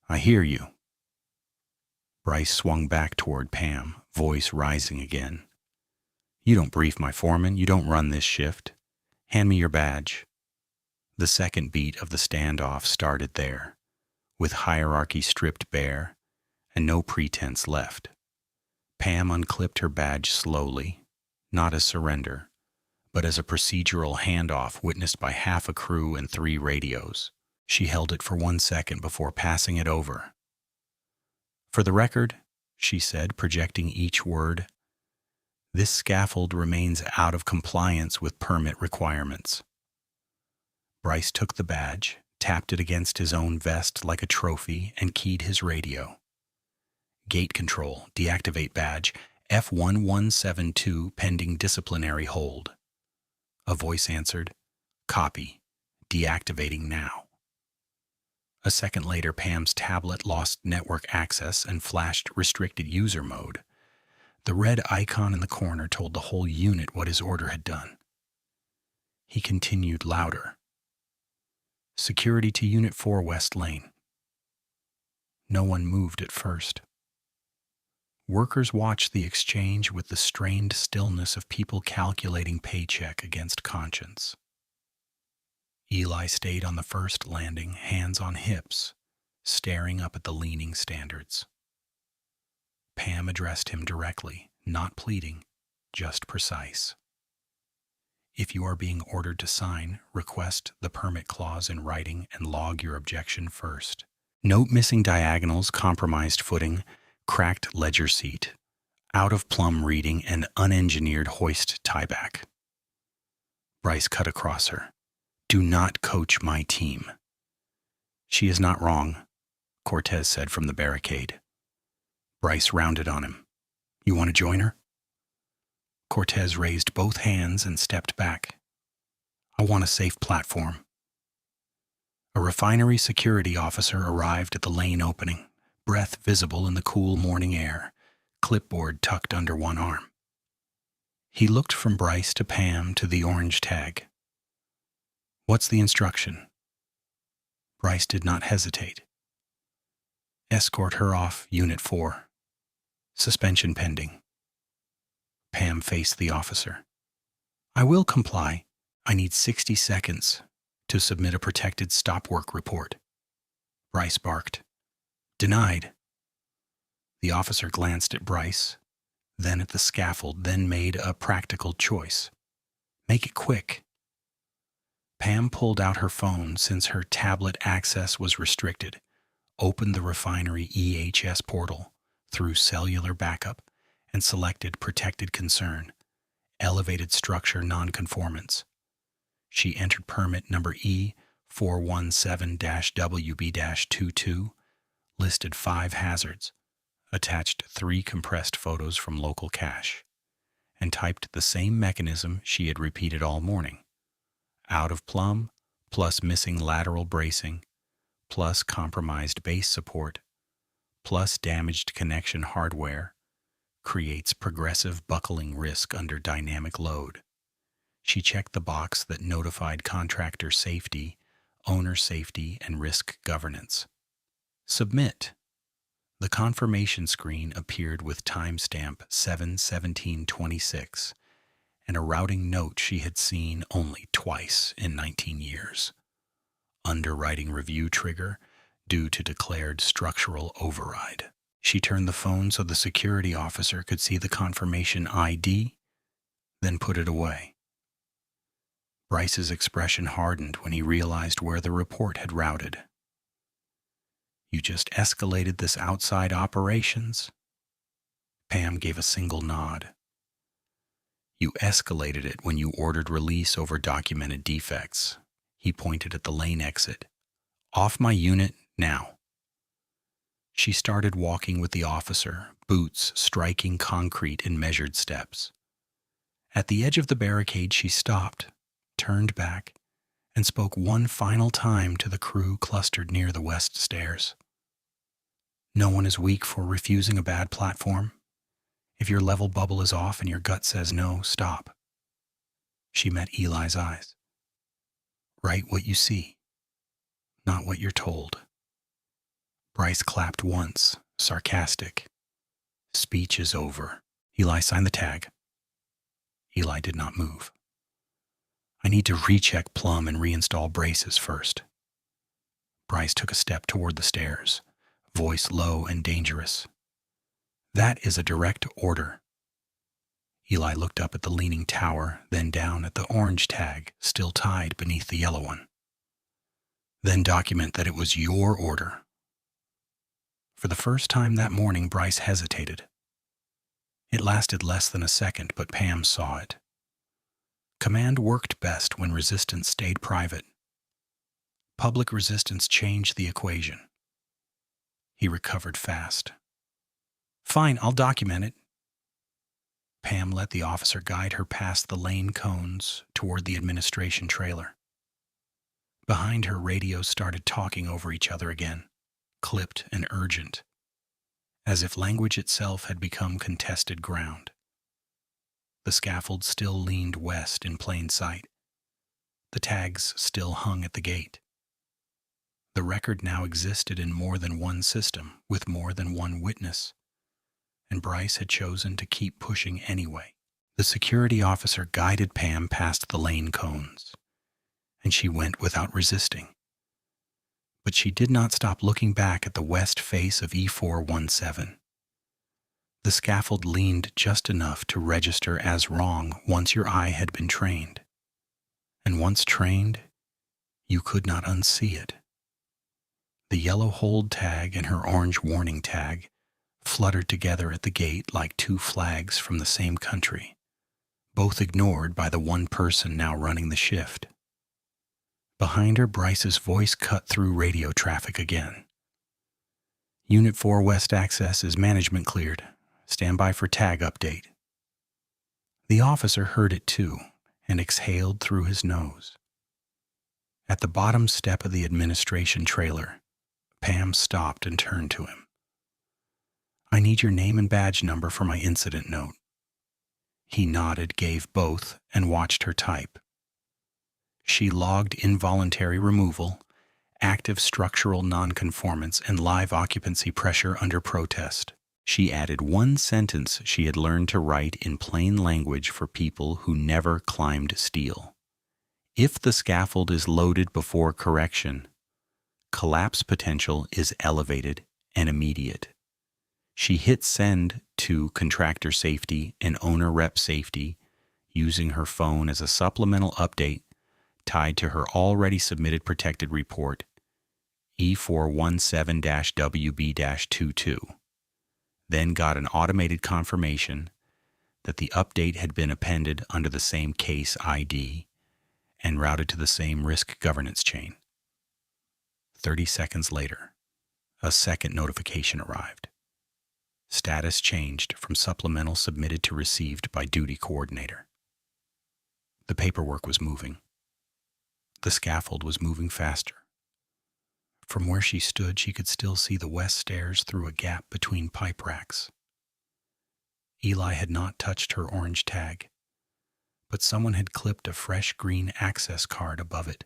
I hear you. Bryce swung back toward Pam, voice rising again. You don't brief my foreman. You don't run this shift. Hand me your badge. The second beat of the standoff started there, with hierarchy stripped bare and no pretense left. Pam unclipped her badge slowly, not as surrender, but as a procedural handoff witnessed by half a crew and 3 radios. She held it for 1 second before passing it over. For the record, she said, projecting each word, this scaffold remains out of compliance with permit requirements. Bryce took the badge, tapped it against his own vest like a trophy, and keyed his radio. Gate control, deactivate badge, F1172 pending disciplinary hold. A voice answered, copy, deactivating now. A second later, Pam's tablet lost network access and flashed restricted user mode. The red icon in the corner told the whole unit what his order had done. He continued louder. Security to Unit 4 West Lane. No one moved at first. Workers watched the exchange with the strained stillness of people calculating paycheck against conscience. Eli stayed on the first landing, hands on hips, staring up at the leaning standards. Pam addressed him directly, not pleading, just precise. If you are being ordered to sign, request the permit clause in writing and log your objection first. Note missing diagonals, compromised footing, cracked ledger seat, out of Plumb reading, and unengineered hoist tieback. Bryce cut across her. Do not coach my team. She is not wrong, Cortez said from the barricade. Bryce rounded on him. You want to join her? Cortez raised both hands and stepped back. I want a safe platform. A refinery security officer arrived at the lane opening, breath visible in the cool morning air, clipboard tucked under one arm. He looked from Bryce to Pam to the orange tag. What's the instruction? Bryce did not hesitate. Escort her off Unit 4. Suspension pending. Pam faced the officer. I will comply. I need 60 seconds to submit a protected stop work report. Bryce barked. Denied. The officer glanced at Bryce, then at the scaffold, then made a practical choice. Make it quick. Pam pulled out her phone since her tablet access was restricted, opened the refinery EHS portal through cellular backup, and selected Protected Concern, Elevated Structure Nonconformance. She entered permit number E417-WB-22, listed 5 hazards, attached 3 compressed photos from local cache, and typed the same mechanism she had repeated all morning. Out of Plumb, plus missing lateral bracing, plus compromised base support, plus damaged connection hardware, creates progressive buckling risk under dynamic load. She checked the box that notified contractor safety, owner safety, and risk governance. Submit. The confirmation screen appeared with timestamp 7/17/26 and a routing note she had seen only twice in 19 years. Underwriting review trigger due to declared structural override. She turned the phone so the security officer could see the confirmation ID, then put it away. Bryce's expression hardened when he realized where the report had routed. You just escalated this outside operations? Pam gave a single nod. You escalated it when you ordered release over documented defects. He pointed at the lane exit. Off my unit now. She started walking with the officer, boots striking concrete in measured steps. At the edge of the barricade, she stopped, turned back, and spoke one final time to the crew clustered near the west stairs. No one is weak for refusing a bad platform. If your level bubble is off and your gut says no, stop. She met Eli's eyes. Write what you see, not what you're told. Bryce clapped once, sarcastic, Speech is over. Eli, sign the tag. Eli did not move. I need to recheck Plumb and reinstall braces first. Bryce took a step toward the stairs, voice low and dangerous. That is a direct order. Eli looked up at the leaning tower, then down at the orange tag still tied beneath the yellow one. Then document that it was your order. For the first time that morning, Bryce hesitated. It lasted less than a second, but Pam saw it. Command worked best when resistance stayed private. Public resistance changed the equation. He recovered fast. Fine, I'll document it. Pam let the officer guide her past the lane cones toward the administration trailer. Behind her, radios started talking over each other again, clipped and urgent, as if language itself had become contested ground. The scaffold still leaned west in plain sight. The tags still hung at the gate. The record now existed in more than one system, with more than one witness, and Bryce had chosen to keep pushing anyway. The security officer guided Pam past the lane cones, and she went without resisting. But she did not stop looking back at the west face of E417. The scaffold leaned just enough to register as wrong once your eye had been trained. And once trained, you could not unsee it. The yellow hold tag and her orange warning tag fluttered together at the gate like two flags from the same country, both ignored by the one person now running the shift. Behind her, Bryce's voice cut through radio traffic again. Unit 4 West access is management cleared. Stand by for tag update. The officer heard it too and exhaled through his nose. At the bottom step of the administration trailer, Pam stopped and turned to him. I need your name and badge number for my incident note. He nodded, gave both, and watched her type. She logged involuntary removal, active structural nonconformance, and live occupancy pressure under protest. She added one sentence she had learned to write in plain language for people who never climbed steel. If the scaffold is loaded before correction, collapse potential is elevated and immediate. She hit send to contractor safety and owner rep safety, using her phone as a supplemental update tied to her already submitted protected report, E417-WB-22. Then got an automated confirmation that the update had been appended under the same case ID and routed to the same risk governance chain. 30 seconds later, a second notification arrived. Status changed from supplemental submitted to received by duty coordinator. The paperwork was moving. The scaffold was moving faster. From where she stood, she could still see the west stairs through a gap between pipe racks. Eli had not touched her orange tag, but someone had clipped a fresh green access card above it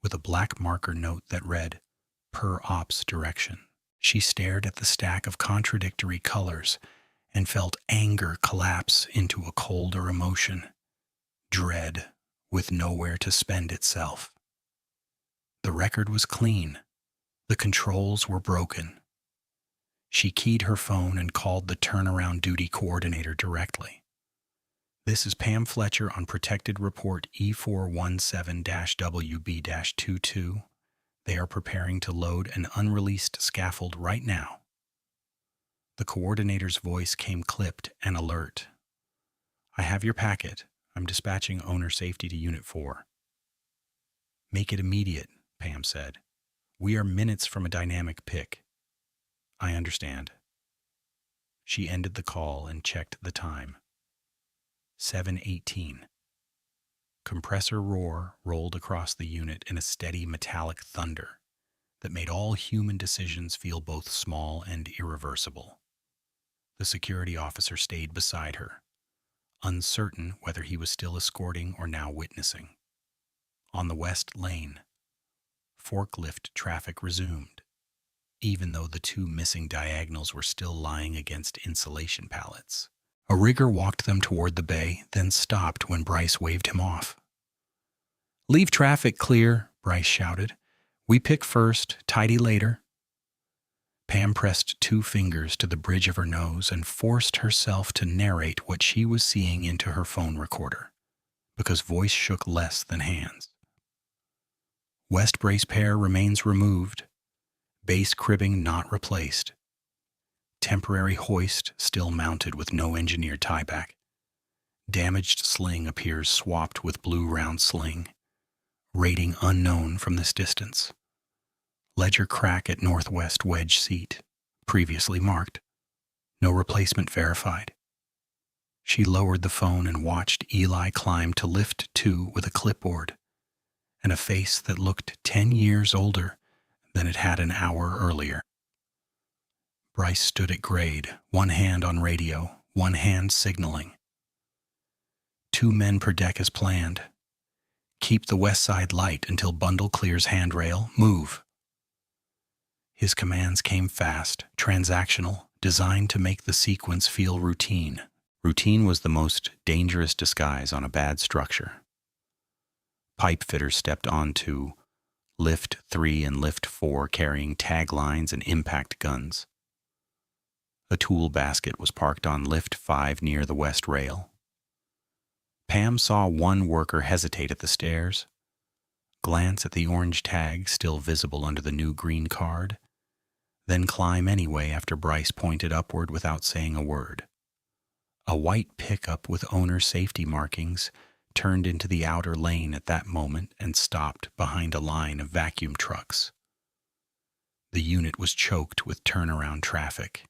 with a black marker note that read, per ops direction. She stared at the stack of contradictory colors and felt anger collapse into a colder emotion, dread with nowhere to spend itself. The record was clean. The controls were broken. She keyed her phone and called the turnaround duty coordinator directly. This is Pam Fletcher on protected report E417-WB-22. They are preparing to load an unreleased scaffold right now. The coordinator's voice came clipped and alert. I have your packet. I'm dispatching owner safety to Unit 4. Make it immediate, Pam said. We are minutes from a dynamic pick. I understand. She ended the call and checked the time. 7:18. Compressor roar rolled across the unit in a steady metallic thunder that made all human decisions feel both small and irreversible. The security officer stayed beside her, uncertain whether he was still escorting or now witnessing. On the west lane, forklift traffic resumed. even though the two missing diagonals were still lying against insulation pallets. A rigger walked them toward the bay, then stopped when Bryce waved him off. "Leave traffic clear," Bryce shouted. "We pick first, tidy later." Pam pressed 2 fingers to the bridge of her nose and forced herself to narrate what she was seeing into her phone recorder, because voice shook less than hands. West brace pair remains removed. Base cribbing not replaced. Temporary hoist still mounted with no engineered tieback. Damaged sling appears swapped with blue round sling. Rating unknown from this distance. Ledger crack at northwest wedge seat, previously marked. No replacement verified. She lowered the phone and watched Eli climb to lift 2 with a clipboard and a face that looked 10 years older than it had an hour earlier. Bryce stood at grade, one hand on radio, one hand signaling. 2 men per deck as planned. Keep the west side light until bundle clears handrail. Move. His commands came fast, transactional, designed to make the sequence feel routine. Routine was the most dangerous disguise on a bad structure. Pipe fitters stepped onto lift 3 and lift 4 carrying tag lines and impact guns. A tool basket was parked on lift 5 near the west rail. Pam saw one worker hesitate at the stairs, glance at the orange tag still visible under the new green card, then climb anyway after Bryce pointed upward without saying a word. A white pickup with owner safety markings turned into the outer lane at that moment and stopped behind a line of vacuum trucks. The unit was choked with turnaround traffic,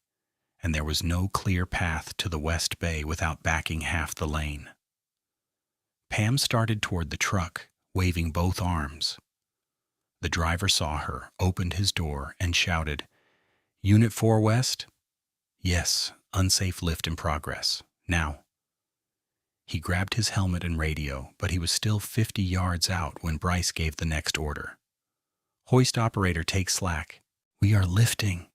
and there was no clear path to the west bay without backing half the lane. Pam started toward the truck, waving both arms. The driver saw her, opened his door, and shouted, "Unit 4 West?" "Yes, unsafe lift in progress. Now." He grabbed his helmet and radio, but he was still 50 yards out when Bryce gave the next order. "Hoist operator, take slack. We are lifting."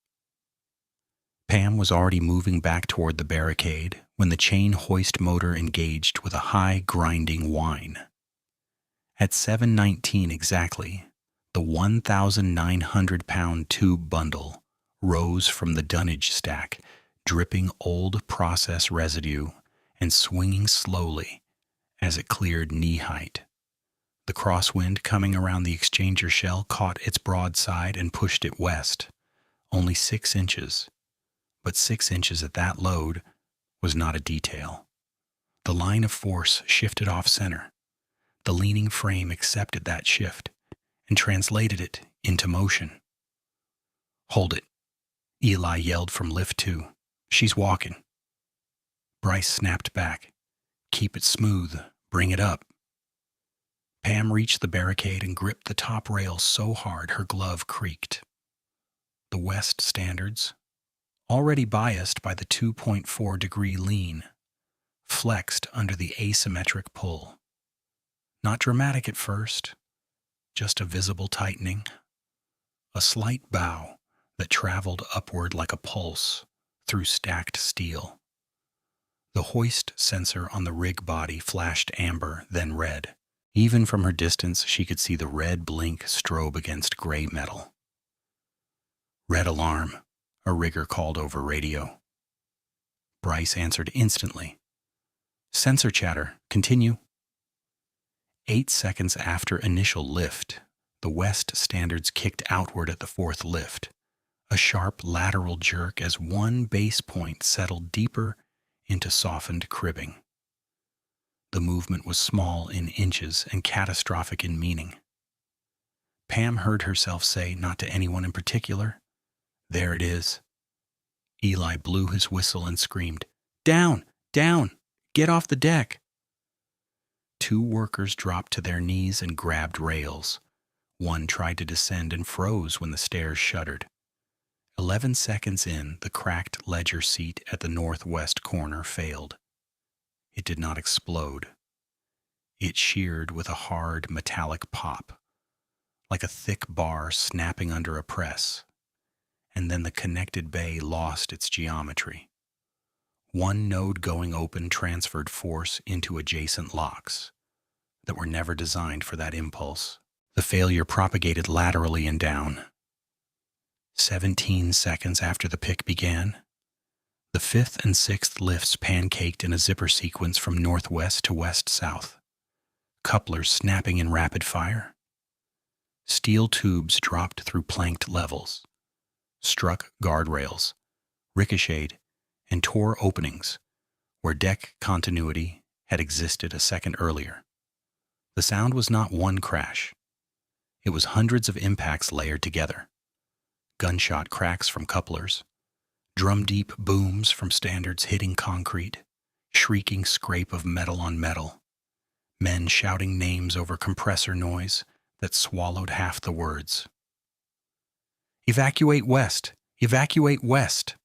Pam was already moving back toward the barricade when the chain hoist motor engaged with a high, grinding whine. At 7:19 exactly, the 1,900-pound tube bundle rose from the dunnage stack, dripping old process residue and swinging slowly as it cleared knee height. The crosswind coming around the exchanger shell caught its broadside and pushed it west, only 6 inches. But 6 inches at that load was not a detail. The line of force shifted off center. The leaning frame accepted that shift and translated it into motion. "Hold it," Eli yelled from lift 2. "She's walking." Bryce snapped back. "Keep it smooth. Bring it up." Pam reached the barricade and gripped the top rail so hard her glove creaked. The West standards, already biased by the 2.4-degree lean, flexed under the asymmetric pull. Not dramatic at first, just a visible tightening. A slight bow that traveled upward like a pulse through stacked steel. The hoist sensor on the rig body flashed amber, then red. Even from her distance, she could see the red blink strobe against gray metal. "Red alarm," a rigger called over radio. Bryce answered instantly. "Sensor chatter. Continue." 8 seconds after initial lift, the West standards kicked outward at the 4th lift, a sharp lateral jerk as one base point settled deeper into softened cribbing. The movement was small in inches and catastrophic in meaning. Pam heard herself say, not to anyone in particular, "There it is." Eli blew his whistle and screamed, "Down! Down! Get off the deck!" 2 workers dropped to their knees and grabbed rails. One tried to descend and froze when the stairs shuddered. 11 seconds in, the cracked ledger seat at the northwest corner failed. It did not explode. It sheared with a hard, metallic pop, like a thick bar snapping under a press, and then the connected bay lost its geometry. One node going open transferred force into adjacent locks that were never designed for that impulse. The failure propagated laterally and down. 17 seconds after the pick began, the fifth and sixth lifts pancaked in a zipper sequence from northwest to west-south, couplers snapping in rapid fire. Steel tubes dropped through planked levels, struck guardrails, ricocheted, and tore openings where deck continuity had existed a second earlier. The sound was not one crash. It was hundreds of impacts layered together. Gunshot cracks from couplers, drum-deep booms from standards hitting concrete, shrieking scrape of metal on metal, men shouting names over compressor noise that swallowed half the words. "Evacuate west! Evacuate west!"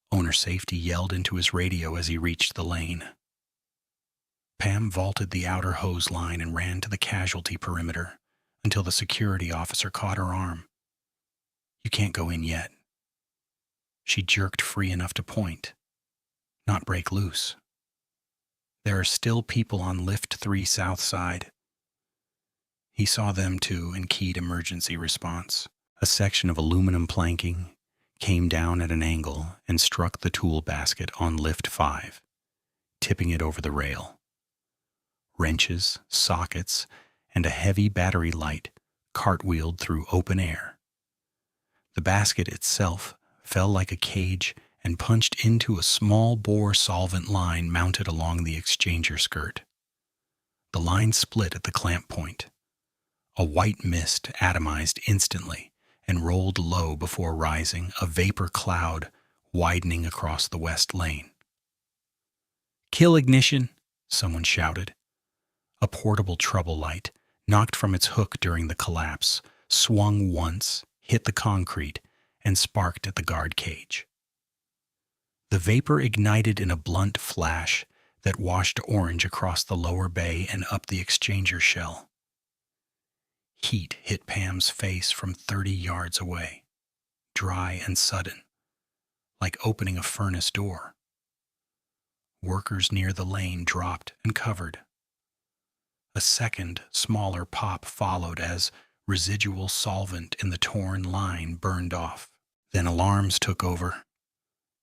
Owner Safety yelled into his radio as he reached the lane. Pam vaulted the outer hose line and ran to the casualty perimeter until the security officer caught her arm. "You can't go in yet." She jerked free enough to point, not break loose. "There are still people on Lift 3 South Side." He saw them too and keyed emergency response. A section of aluminum planking came down at an angle and struck the tool basket on Lift 5, tipping it over the rail. Wrenches, sockets, and a heavy battery light cartwheeled through open air. The basket itself fell like a cage and punched into a small-bore solvent line mounted along the exchanger skirt. The line split at the clamp point. A white mist atomized instantly and rolled low before rising, a vapor cloud widening across the west lane. "Kill ignition," someone shouted. A portable trouble light, knocked from its hook during the collapse, swung once, hit the concrete, and sparked at the guard cage. The vapor ignited in a blunt flash that washed orange across the lower bay and up the exchanger shell. Heat hit Pam's face from 30 yards away, dry and sudden, like opening a furnace door. Workers near the lane dropped and covered. A second, smaller pop followed as residual solvent in the torn line burned off. Then alarms took over.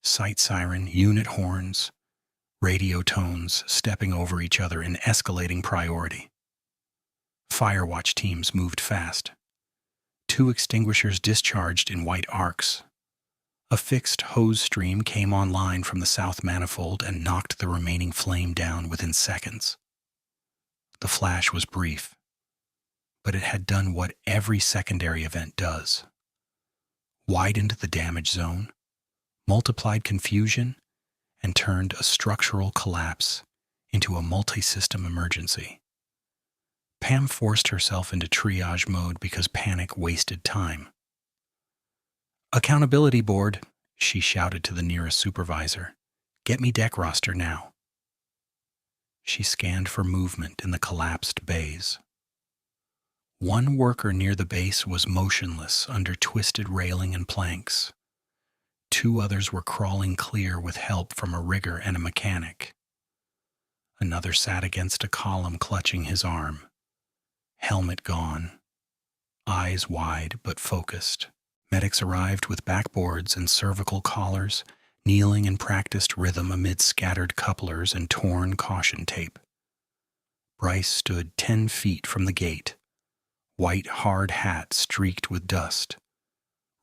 Sight siren, unit horns, radio tones stepping over each other in escalating priority. Firewatch teams moved fast. 2 extinguishers discharged in white arcs. A fixed hose stream came online from the south manifold and knocked the remaining flame down within seconds. The flash was brief, but it had done what every secondary event does. Widened the damage zone, multiplied confusion, and turned a structural collapse into a multi-system emergency. Pam forced herself into triage mode because panic wasted time. "Accountability board," she shouted to the nearest supervisor. "Get me deck roster now." She scanned for movement in the collapsed bays. One worker near the base was motionless under twisted railing and planks. 2 others were crawling clear with help from a rigger and a mechanic. Another sat against a column clutching his arm. Helmet gone, eyes wide but focused. Medics arrived with backboards and cervical collars, kneeling in practiced rhythm amid scattered couplers and torn caution tape. Bryce stood 10 feet from the gate, white hard hat streaked with dust,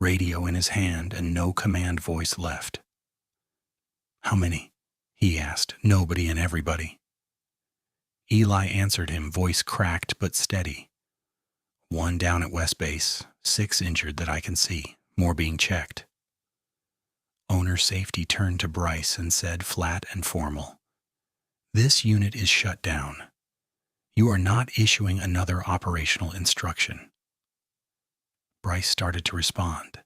radio in his hand and no command voice left. "How many?" he asked. "Nobody and everybody." Eli answered him, voice cracked but steady. "1 down at West Base, 6 injured that I can see, more being checked." Owner Safety turned to Bryce and said, flat and formal, "This unit is shut down. You are not issuing another operational instruction." Bryce started to respond,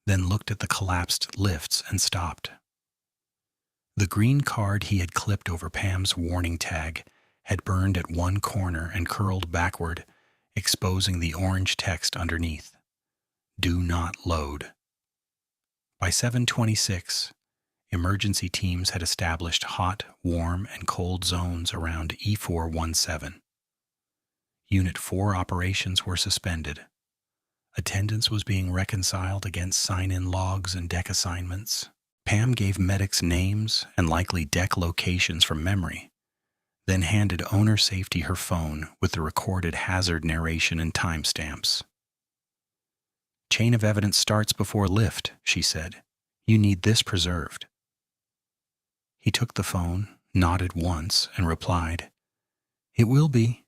then looked at the collapsed lifts and stopped. The green card he had clipped over Pam's warning tag had burned at one corner and curled backward, exposing the orange text underneath. "Do not load." By 7:26, emergency teams had established hot, warm, and cold zones around E417. Unit 4 operations were suspended. Attendance was being reconciled against sign-in logs and deck assignments. Pam gave medics names and likely deck locations from memory, then handed owner safety her phone with the recorded hazard narration and timestamps. "Chain of evidence starts before lift," she said. "You need this preserved." He took the phone, nodded once, and replied, "It will be."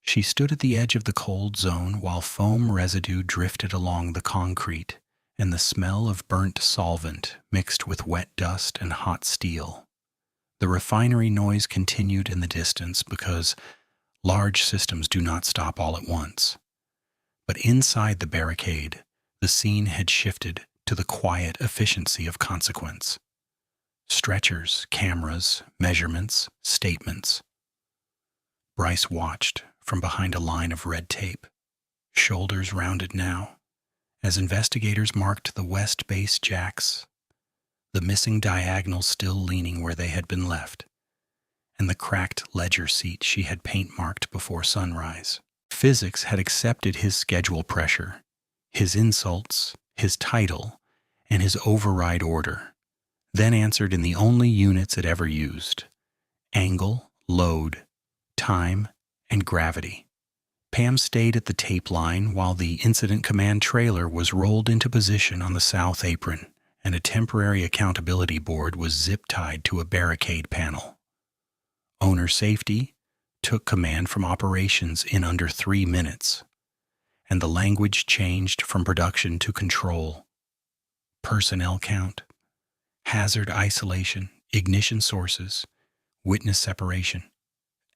She stood at the edge of the cold zone while foam residue drifted along the concrete and the smell of burnt solvent mixed with wet dust and hot steel. The refinery noise continued in the distance because large systems do not stop all at once. But inside the barricade, the scene had shifted to the quiet efficiency of consequence. Stretchers, cameras, measurements, statements. Bryce watched from behind a line of red tape, shoulders rounded now, as investigators marked the west base jacks, the missing diagonals still leaning where they had been left, and the cracked ledger seat she had paint-marked before sunrise. Physics had accepted his schedule pressure, his insults, his title, and his override order, then answered in the only units it ever used: angle, load, time, and gravity. Pam stayed at the tape line while the incident command trailer was rolled into position on the south apron, and a temporary accountability board was zip-tied to a barricade panel. Owner safety took command from operations in under 3 minutes, and the language changed from production to control. Personnel count, hazard isolation, ignition sources, witness separation,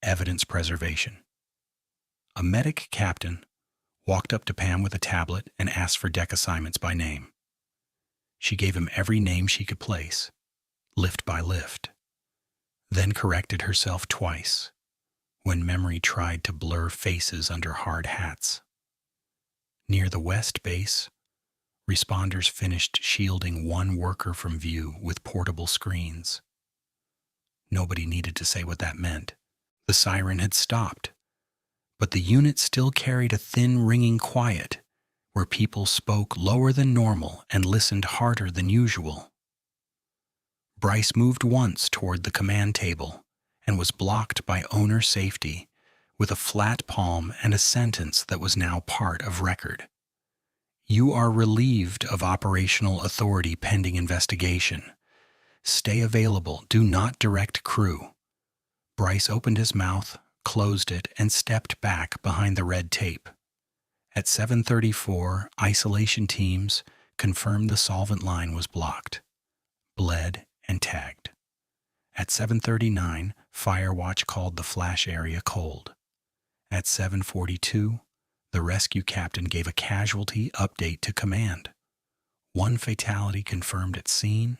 evidence preservation. A medic captain walked up to Pam with a tablet and asked for deck assignments by name. She gave him every name she could place, lift by lift, then corrected herself twice when memory tried to blur faces under hard hats. Near the west base, responders finished shielding one worker from view with portable screens. Nobody needed to say what that meant. The siren had stopped, but the unit still carried a thin ringing quiet where people spoke lower than normal and listened harder than usual. Bryce moved once toward the command table and was blocked by owner safety with a flat palm and a sentence that was now part of record. "You are relieved of operational authority pending investigation. Stay available. Do not direct crew." Bryce opened his mouth, closed it, and stepped back behind the red tape. At 7:34, isolation teams confirmed the solvent line was blocked, bled, and tagged. At 7:39, Firewatch called the flash area cold. At 7:42, the rescue captain gave a casualty update to command. 1 fatality confirmed at scene,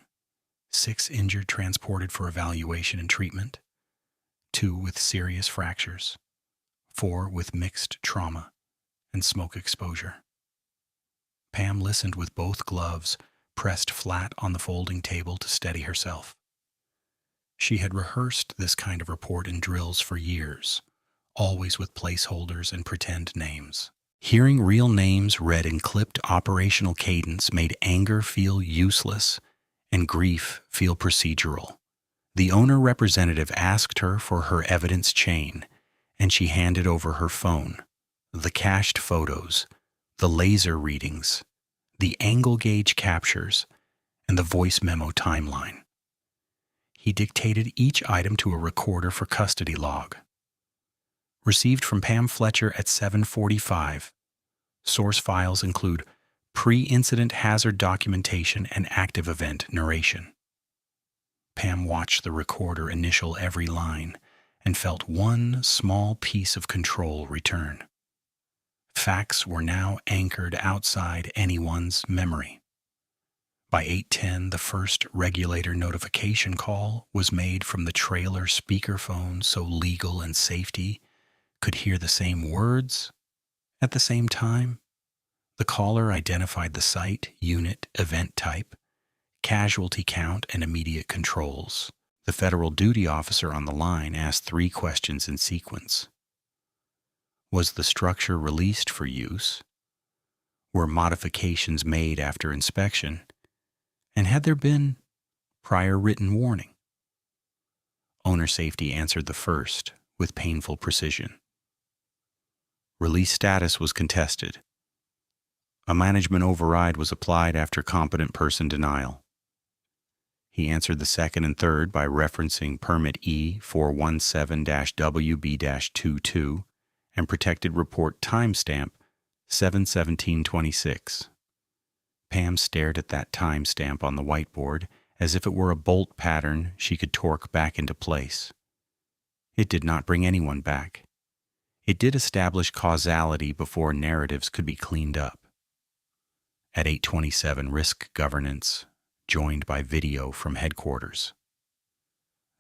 6 injured transported for evaluation and treatment, 2 with serious fractures, 4 with mixed trauma and smoke exposure. Pam listened with both gloves pressed flat on the folding table to steady herself. She had rehearsed this kind of report in drills for years, always with placeholders and pretend names. Hearing real names read in clipped operational cadence made anger feel useless and grief feel procedural. The owner representative asked her for her evidence chain, and she handed over her phone, the cached photos, the laser readings, the angle gauge captures, and the voice memo timeline. He dictated each item to a recorder for custody log. Received from Pam Fletcher at 7:45. Source files include pre-incident hazard documentation and active event narration. Pam watched the recorder initial every line and felt one small piece of control return. Facts were now anchored outside anyone's memory. By 8:10, the first regulator notification call was made from the trailer speakerphone so legal and safety could hear the same words at the same time. The caller identified the site, unit, event type, casualty count, and immediate controls. The federal duty officer on the line asked 3 questions in sequence. Was the structure released for use? Were modifications made after inspection? And had there been prior written warning? Owner safety answered the first with painful precision. Release status was contested. A management override was applied after competent person denial. He answered the second and third by referencing Permit E417-WB-22 and Protected Report timestamp 7/17/26. Pam stared at that timestamp on the whiteboard as if it were a bolt pattern she could torque back into place. It did not bring anyone back. It did establish causality before narratives could be cleaned up. At 8:27, Risk Governance joined by video from headquarters.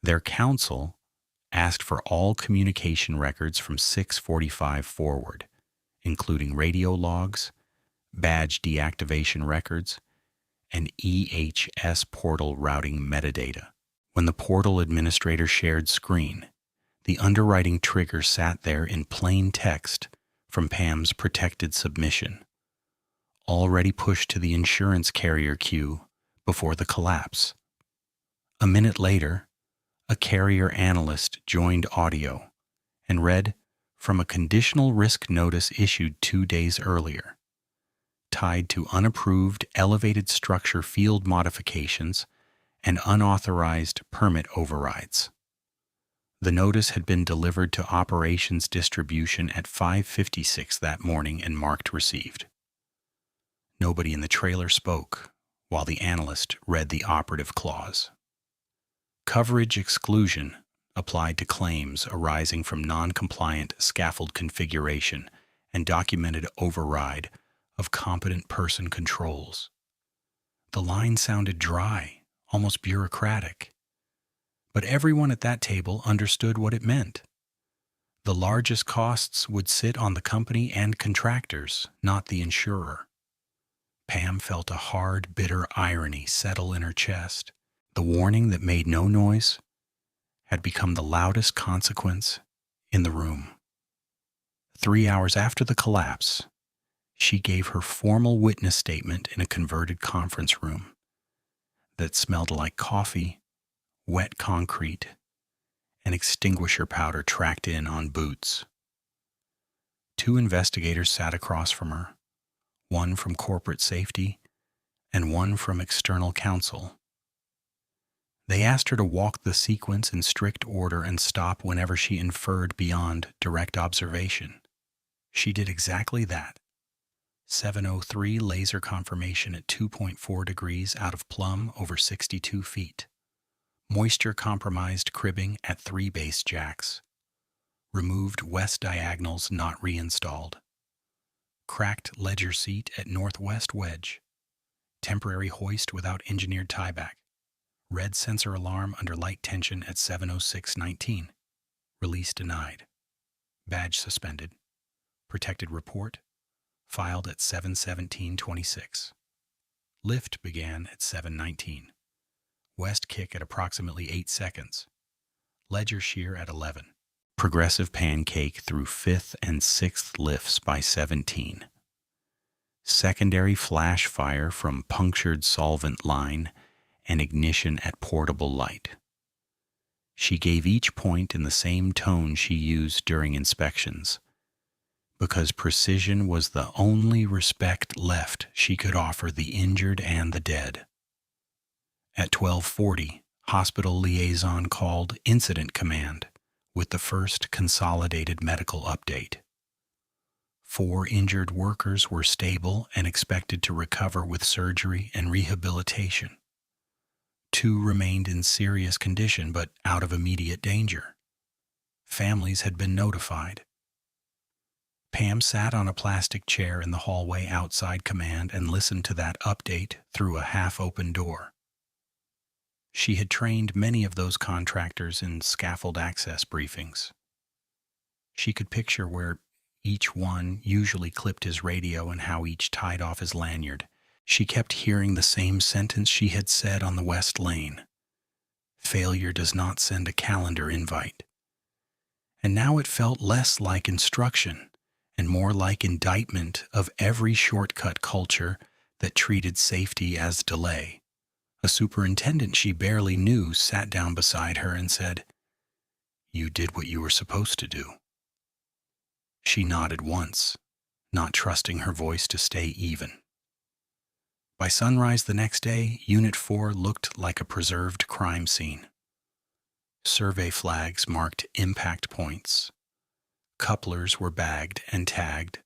Their counsel asked for all communication records from 6:45 forward, including radio logs, badge deactivation records, and EHS portal routing metadata. When the portal administrator shared screen, the underwriting trigger sat there in plain text from Pam's protected submission, already pushed to the insurance carrier queue before the collapse. A minute later, a carrier analyst joined audio and read from a conditional risk notice issued 2 days earlier, tied to unapproved elevated structure field modifications and unauthorized permit overrides. The notice had been delivered to operations distribution at 5:56 that morning and marked received. Nobody in the trailer spoke while the analyst read the operative clause. Coverage exclusion applied to claims arising from non-compliant scaffold configuration and documented override of competent person controls. The line sounded dry, almost bureaucratic. But everyone at that table understood what it meant. The largest costs would sit on the company and contractors, not the insurer. Pam felt a hard, bitter irony settle in her chest. The warning that made no noise had become the loudest consequence in the room. 3 hours after the collapse, she gave her formal witness statement in a converted conference room that smelled like coffee, wet concrete, and extinguisher powder tracked in on boots. 2 investigators sat across from her, one from corporate safety and one from external counsel. They asked her to walk the sequence in strict order and stop whenever she inferred beyond direct observation. She did exactly that. 7:03 laser confirmation at 2.4 degrees out of Plumb over 62 feet. Moisture-compromised cribbing at 3 base jacks. Removed west diagonals not reinstalled. Cracked ledger seat at northwest wedge. Temporary hoist without engineered tieback. Red sensor alarm under light tension at 7:06:19. Release denied. Badge suspended. Protected report filed at 7:17:26. Lift began at 7:19. West kick at approximately 8 seconds. Ledger shear at 11. Progressive pancake through 5th and 6th lifts by 17. Secondary flash fire from punctured solvent line and ignition at portable light. She gave each point in the same tone she used during inspections, because precision was the only respect left she could offer the injured and the dead. At 12:40, hospital liaison called Incident Command with the first consolidated medical update. 4 injured workers were stable and expected to recover with surgery and rehabilitation. 2 remained in serious condition but out of immediate danger. Families had been notified. Pam sat on a plastic chair in the hallway outside command and listened to that update through a half-open door. She had trained many of those contractors in scaffold access briefings. She could picture where each one usually clipped his radio and how each tied off his lanyard, She kept hearing the same sentence she had said on the West Lane. Failure does not send a calendar invite. And now it felt less like instruction and more like indictment of every shortcut culture that treated safety as delay. A superintendent she barely knew sat down beside her and said, "You did what you were supposed to do." She nodded once, not trusting her voice to stay even. By sunrise the next day, Unit 4 looked like a preserved crime scene. Survey flags marked impact points. Couplers were bagged and tagged,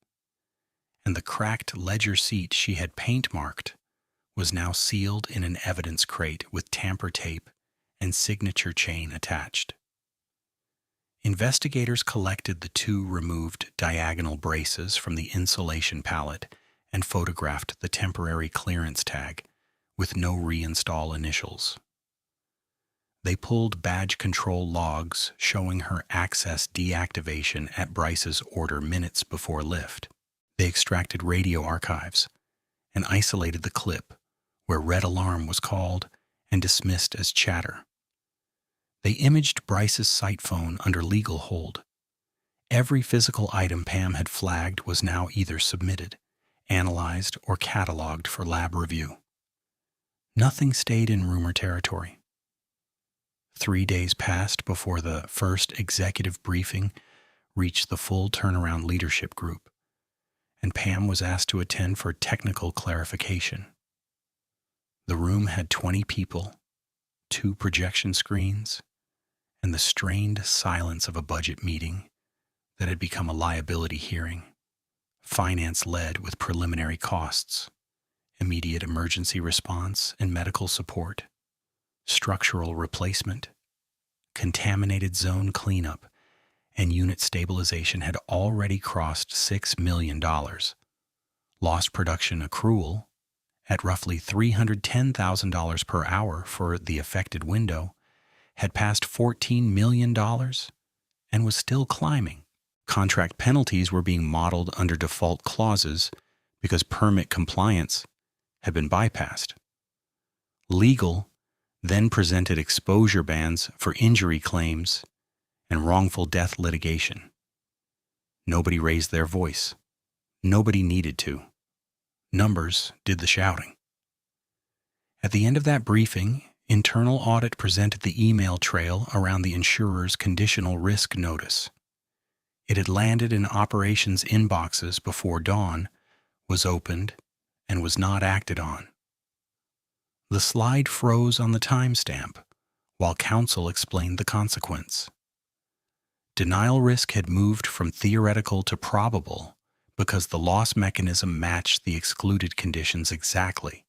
and the cracked ledger seat she had paint-marked was now sealed in an evidence crate with tamper tape and signature chain attached. Investigators collected the 2 removed diagonal braces from the insulation pallet and photographed the temporary clearance tag with no reinstall initials. They pulled badge control logs showing her access deactivation at Bryce's order minutes before lift. They extracted radio archives and isolated the clip where red alarm was called and dismissed as chatter. They imaged Bryce's site phone under legal hold. Every physical item Pam had flagged was now either submitted, analyzed, or cataloged for lab review. Nothing stayed in rumor territory. 3 days passed before the first executive briefing reached the full turnaround leadership group, and Pam was asked to attend for technical clarification. The room had 20 people, 2 projection screens, and the strained silence of a budget meeting that had become a liability hearing, finance-led with preliminary costs, immediate emergency response and medical support, structural replacement, contaminated zone cleanup, and unit stabilization had already crossed $6 million. Lost production accrual, at roughly $310,000 per hour for the affected window, had passed $14 million and was still climbing. Contract penalties were being modeled under default clauses because permit compliance had been bypassed. Legal then presented exposure bans for injury claims and wrongful death litigation. Nobody raised their voice. Nobody needed to. Numbers did the shouting. At the end of that briefing, internal audit presented the email trail around the insurer's conditional risk notice. It had landed in operations inboxes before dawn, was opened, and was not acted on. The slide froze on the timestamp, while counsel explained the consequence. Denial risk had moved from theoretical to probable because the loss mechanism matched the excluded conditions exactly.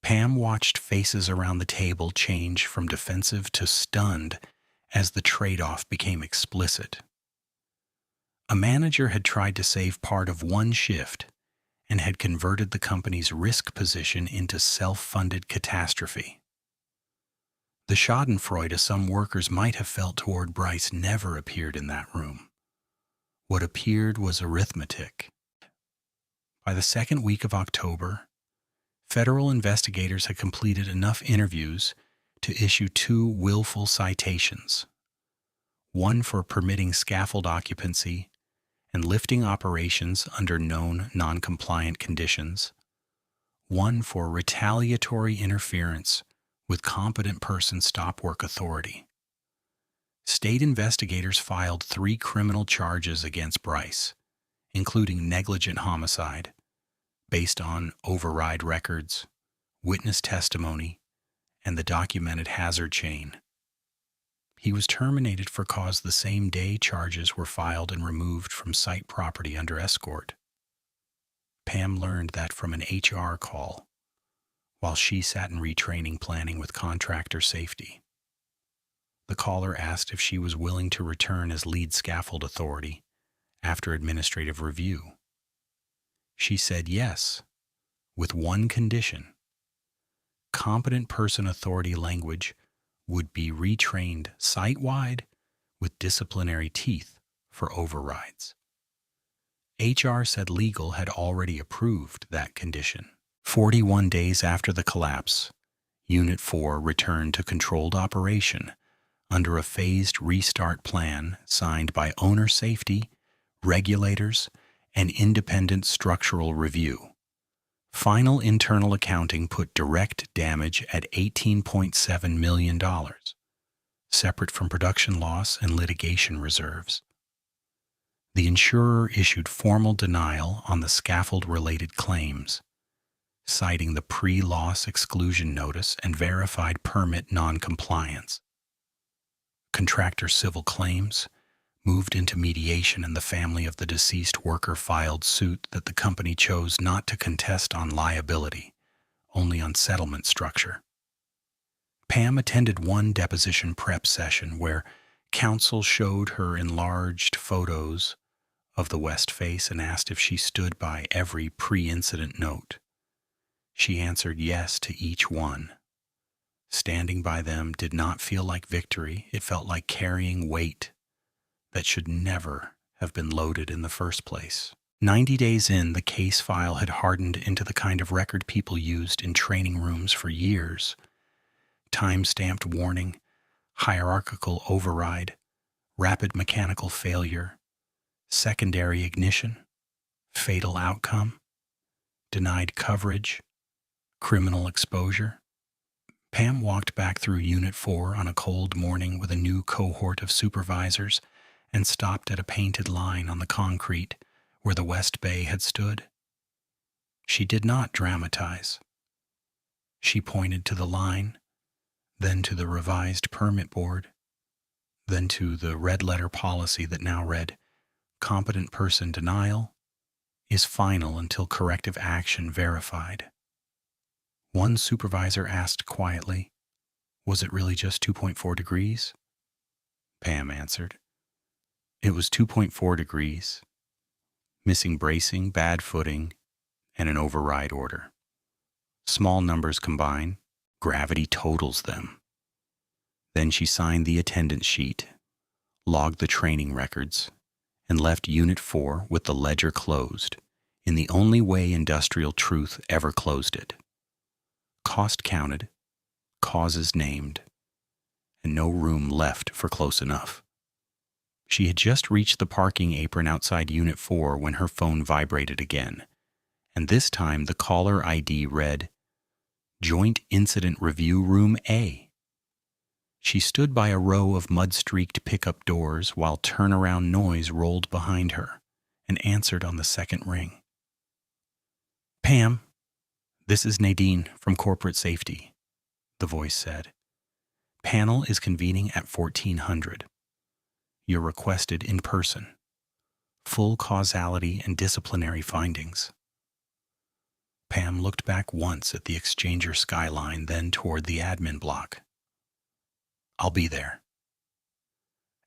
Pam watched faces around the table change from defensive to stunned as the trade-off became explicit. A manager had tried to save part of one shift and had converted the company's risk position into self-funded catastrophe. The schadenfreude some workers might have felt toward Bryce never appeared in that room. What appeared was arithmetic. By the second week of October, federal investigators had completed enough interviews to issue 2 willful citations, one for permitting scaffold occupancy and lifting operations under known non-compliant conditions, one for retaliatory interference with competent person stop work authority. State investigators filed 3 criminal charges against Bryce, including negligent homicide, based on override records, witness testimony, and the documented hazard chain. He was terminated for cause the same day charges were filed and removed from site property under escort. Pam learned that from an HR call, while she sat in retraining planning with contractor safety. The caller asked if she was willing to return as lead scaffold authority after administrative review. She said yes, with one condition. Competent person authority language would be retrained site-wide with disciplinary teeth for overrides. HR said legal had already approved that condition. 41 days after the collapse, Unit 4 returned to controlled operation under a phased restart plan signed by owner safety, regulators, and independent structural review. Final internal accounting put direct damage at $18.7 million, separate from production loss and litigation reserves. The insurer issued formal denial on the Scaffold-related claims, citing the pre-loss exclusion notice and verified permit non-compliance. Contractor civil claims moved into mediation, and the family of the deceased worker filed suit that the company chose not to contest on liability, only on settlement structure. Pam attended one deposition prep session where counsel showed her enlarged photos of the west face and asked if she stood by every pre-incident note. She answered yes to each one. Standing by them did not feel like victory. It felt like carrying weight that should never have been loaded in the first place. 90 days in, the case file had hardened into the kind of record people used in training rooms for years. Time-stamped warning, hierarchical override, rapid mechanical failure, secondary ignition, fatal outcome, denied coverage, criminal exposure. Pam walked back through Unit 4 on a cold morning with a new cohort of supervisors and stopped at a painted line on the concrete where the West Bay had stood. She did not dramatize. She pointed to the line, then to the revised permit board, then to the red-letter policy that now read, "Competent person denial is final until corrective action verified." One supervisor asked quietly, "Was it really just 2.4 degrees?" Pam answered, "It was 2.4 degrees, missing bracing, bad footing, and an override order. Small numbers combine, gravity totals them." Then she signed the attendance sheet, logged the training records, and left Unit 4 with the ledger closed, in the only way industrial truth ever closed it. Cost counted, causes named, and no room left for close enough. She had just reached the parking apron outside Unit 4 when her phone vibrated again, and this time the caller ID read, "Joint Incident Review Room A." She stood by a row of mud-streaked pickup doors while turnaround noise rolled behind her and answered on the second ring. "Pam, this is Nadine from Corporate Safety," the voice said. "Panel is convening at 1400. You're requested in person. Full causality and disciplinary findings." Pam looked back once at the exchanger skyline, then toward the admin block. "I'll be there."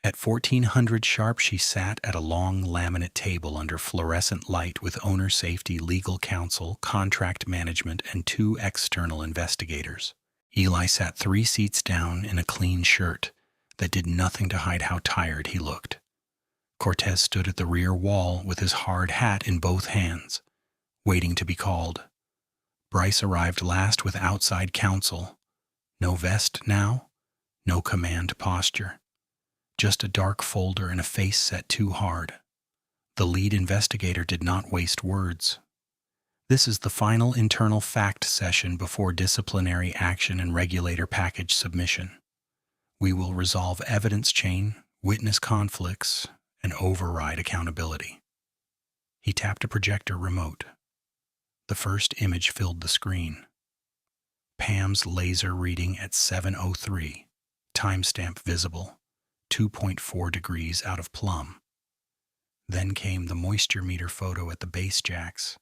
At 1400 sharp, she sat at a long laminate table under fluorescent light with owner safety, legal counsel, contract management, and 2 external investigators. Eli sat 3 seats down in a clean shirt that did nothing to hide how tired he looked. Cortez stood at the rear wall with his hard hat in both hands, waiting to be called. Bryce arrived last with outside counsel. No vest now, no command posture. Just a dark folder and a face set too hard. The lead investigator did not waste words. "This is the final internal fact session before disciplinary action and regulator package submission. We will resolve evidence chain, witness conflicts, and override accountability." He tapped a projector remote. The first image filled the screen. Pam's laser reading at 7:03, timestamp visible. 2.4 degrees out of Plumb. Then came the moisture meter photo at the base jacks.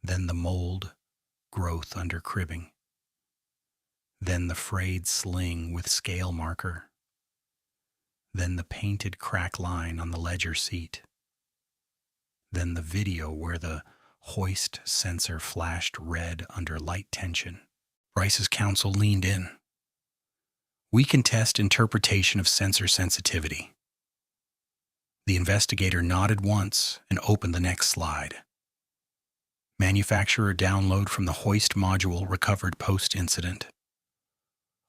Then the mold, growth under cribbing. Then the frayed sling with scale marker. Then the painted crack line on the ledger seat. Then the video where the hoist sensor flashed red under light tension. Bryce's counsel leaned in. "We contest interpretation of sensor sensitivity." The investigator nodded once and opened the next slide. Manufacturer download from the hoist module recovered post-incident.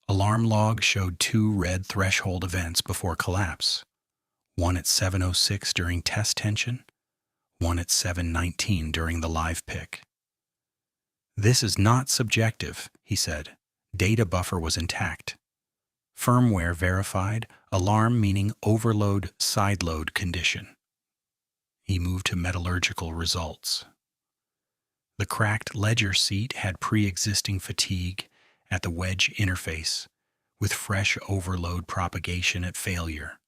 Alarm log showed 2 red threshold events before collapse, one at 7:06 during test tension, one at 7:19 during the live pick. This is not subjective, he said. Data buffer was intact. Firmware verified, alarm meaning overload sideload condition. He moved to metallurgical results. The cracked ledger seat had pre-existing fatigue at the wedge interface, with fresh overload propagation at failure.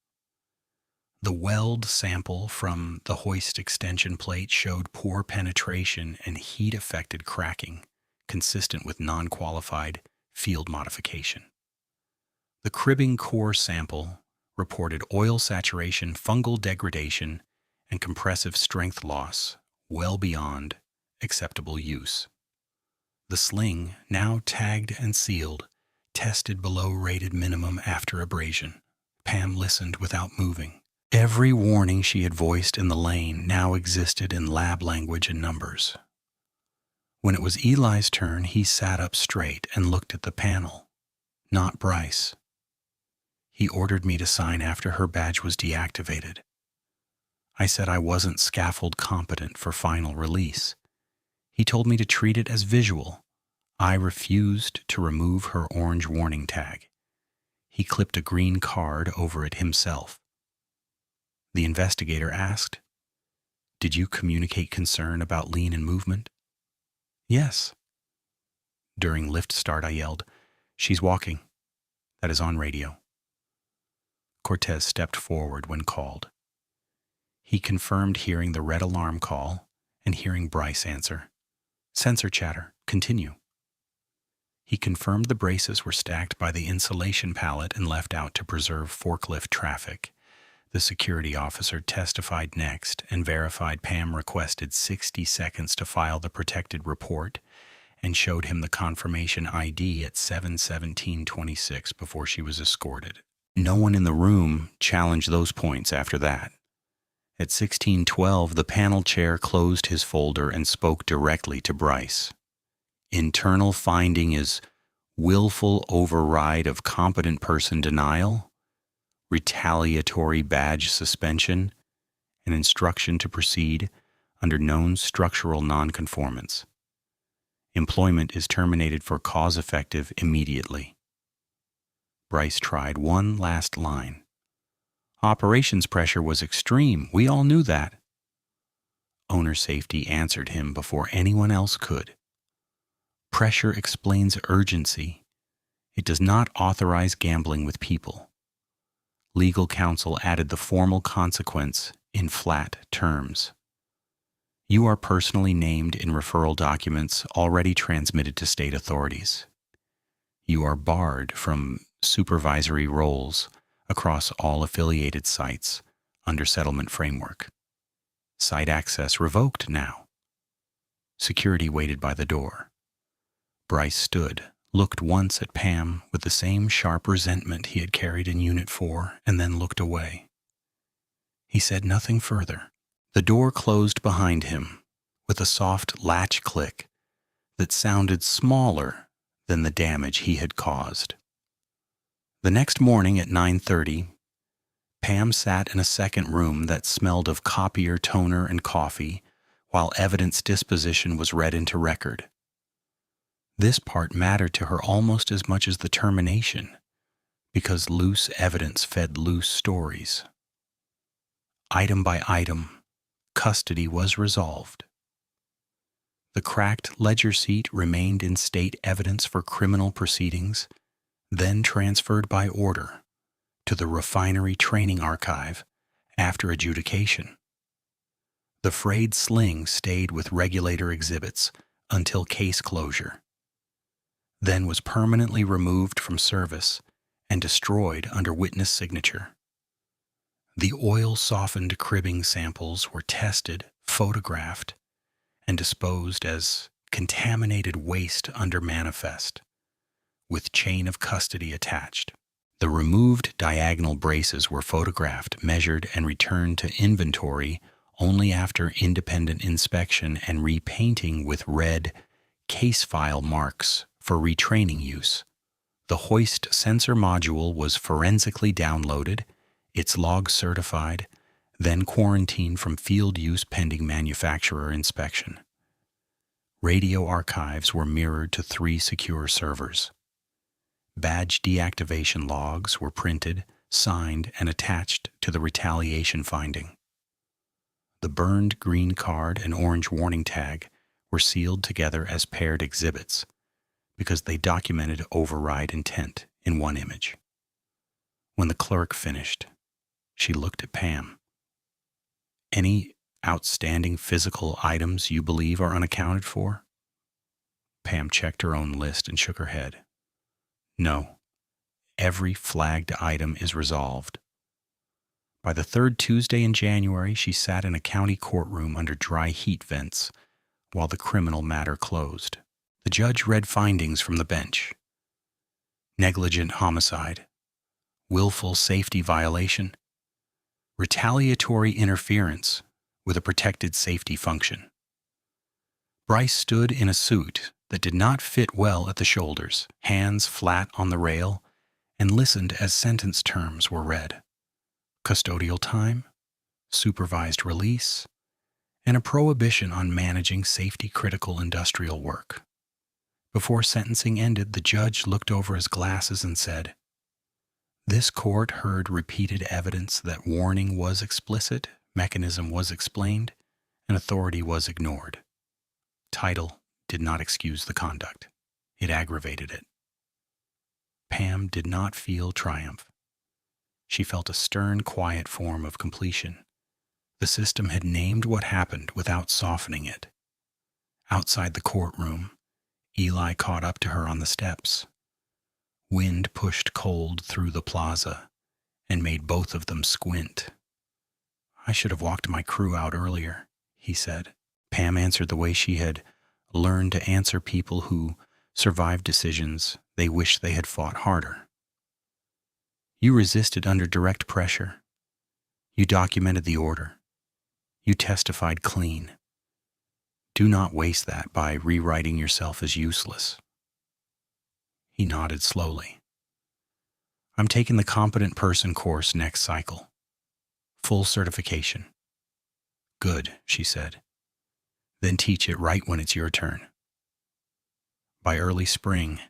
The weld sample from the hoist extension plate showed poor penetration and heat-affected cracking, consistent with non-qualified field modification. The cribbing core sample reported oil saturation, fungal degradation, and compressive strength loss well beyond acceptable use. The sling, now tagged and sealed, tested below rated minimum after abrasion. Pam listened without moving. Every warning she had voiced in the lane now existed in lab language and numbers. When it was Eli's turn, he sat up straight and looked at the panel. Not Bryce. He ordered me to sign after her badge was deactivated. I said I wasn't scaffold competent for final release. He told me to treat it as visual. I refused to remove her orange warning tag. He clipped a green card over it himself. The investigator asked, "Did you communicate concern about lean and movement?" "Yes." During lift start, I yelled, "She's walking." That is on radio. Cortez stepped forward when called. He confirmed hearing the red alarm call and hearing Bryce answer. "Sensor chatter. Continue." He confirmed the braces were stacked by the insulation pallet and left out to preserve forklift traffic. The security officer testified next and verified Pam requested 60 seconds to file the protected report and showed him the confirmation ID at 7:17:26 before she was escorted. No one in the room challenged those points after that. At 16:12, the panel chair closed his folder and spoke directly to Bryce. Internal finding is willful override of competent person denial, retaliatory badge suspension, and instruction to proceed under known structural nonconformance. Employment is terminated for cause effective immediately. Bryce tried one last line. Operations pressure was extreme. We all knew that. Owner safety answered him before anyone else could. Pressure explains urgency. It does not authorize gambling with people. Legal counsel added the formal consequence in flat terms. You are personally named in referral documents already transmitted to state authorities. You are barred from supervisory roles across all affiliated sites under settlement framework. Site access revoked now. Security waited by the door. Bryce stood, looked once at Pam with the same sharp resentment he had carried in Unit 4, and then looked away. He said nothing further. The door closed behind him with a soft latch click that sounded smaller than the damage he had caused. The next morning at 9:30, Pam sat in a second room that smelled of copier, toner, and coffee while evidence disposition was read into record. This part mattered to her almost as much as the termination, because loose evidence fed loose stories. Item by item, custody was resolved. The cracked ledger seat remained in state evidence for criminal proceedings, then transferred by order to the refinery training archive after adjudication. The frayed sling stayed with regulator exhibits until case closure, then was permanently removed from service and destroyed under witness signature. The oil-softened cribbing samples were tested, photographed, and disposed as contaminated waste under manifest, with chain of custody attached. The removed diagonal braces were photographed, measured, and returned to inventory only after independent inspection and repainting with red case file marks for retraining use. The hoist sensor module was forensically downloaded, its logs certified, then quarantined from field use pending manufacturer inspection. Radio archives were mirrored to 3 secure servers. Badge deactivation logs were printed, signed, and attached to the retaliation finding. The burned green card and orange warning tag were sealed together as paired exhibits because they documented override intent in one image. When the clerk finished, she looked at Pam. "Any outstanding physical items you believe are unaccounted for?" Pam checked her own list and shook her head. "No. Every flagged item is resolved." By the 3rd Tuesday in January, she sat in a county courtroom under dry heat vents while the criminal matter closed. The judge read findings from the bench. Negligent homicide, willful safety violation, retaliatory interference with a protected safety function. Bryce stood in a suit that did not fit well at the shoulders, hands flat on the rail, and listened as sentence terms were read. Custodial time, supervised release, and a prohibition on managing safety-critical industrial work. Before sentencing ended, the judge looked over his glasses and said, "This court heard repeated evidence that warning was explicit, mechanism was explained, and authority was ignored. Title did not excuse the conduct. It aggravated it." Pam did not feel triumph. She felt a stern, quiet form of completion. The system had named what happened without softening it. Outside the courtroom, Eli caught up to her on the steps. Wind pushed cold through the plaza and made both of them squint. "I should have walked my crew out earlier," he said. Pam answered the way she had learned to answer people who survived decisions they wished they had fought harder. "You resisted under direct pressure. You documented the order. You testified clean. Do not waste that by rewriting yourself as useless." He nodded slowly. "I'm taking the competent person course next cycle. Full certification." "Good," she said. "Then teach it right when it's your turn." By early spring,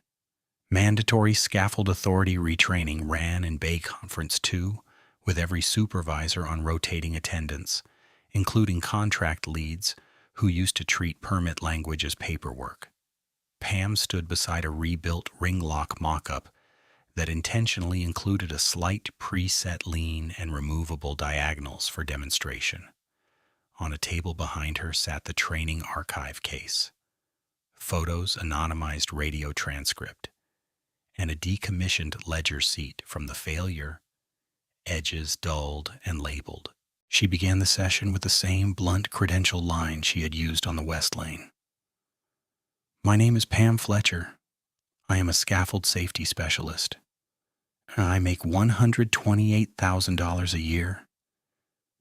mandatory Scaffold Authority retraining ran in Bay Conference 2 with every supervisor on rotating attendance, including contract leads who used to treat permit language as paperwork. Pam stood beside a rebuilt ring lock mock-up that intentionally included a slight preset lean and removable diagonals for demonstration. On a table behind her sat the training archive case, photos, anonymized radio transcript, and a decommissioned ledger seat from the failure, edges dulled and labeled. She began the session with the same blunt credential line she had used on the West Lane. "My name is Pam Fletcher. I am a scaffold safety specialist. I make $128,000 a year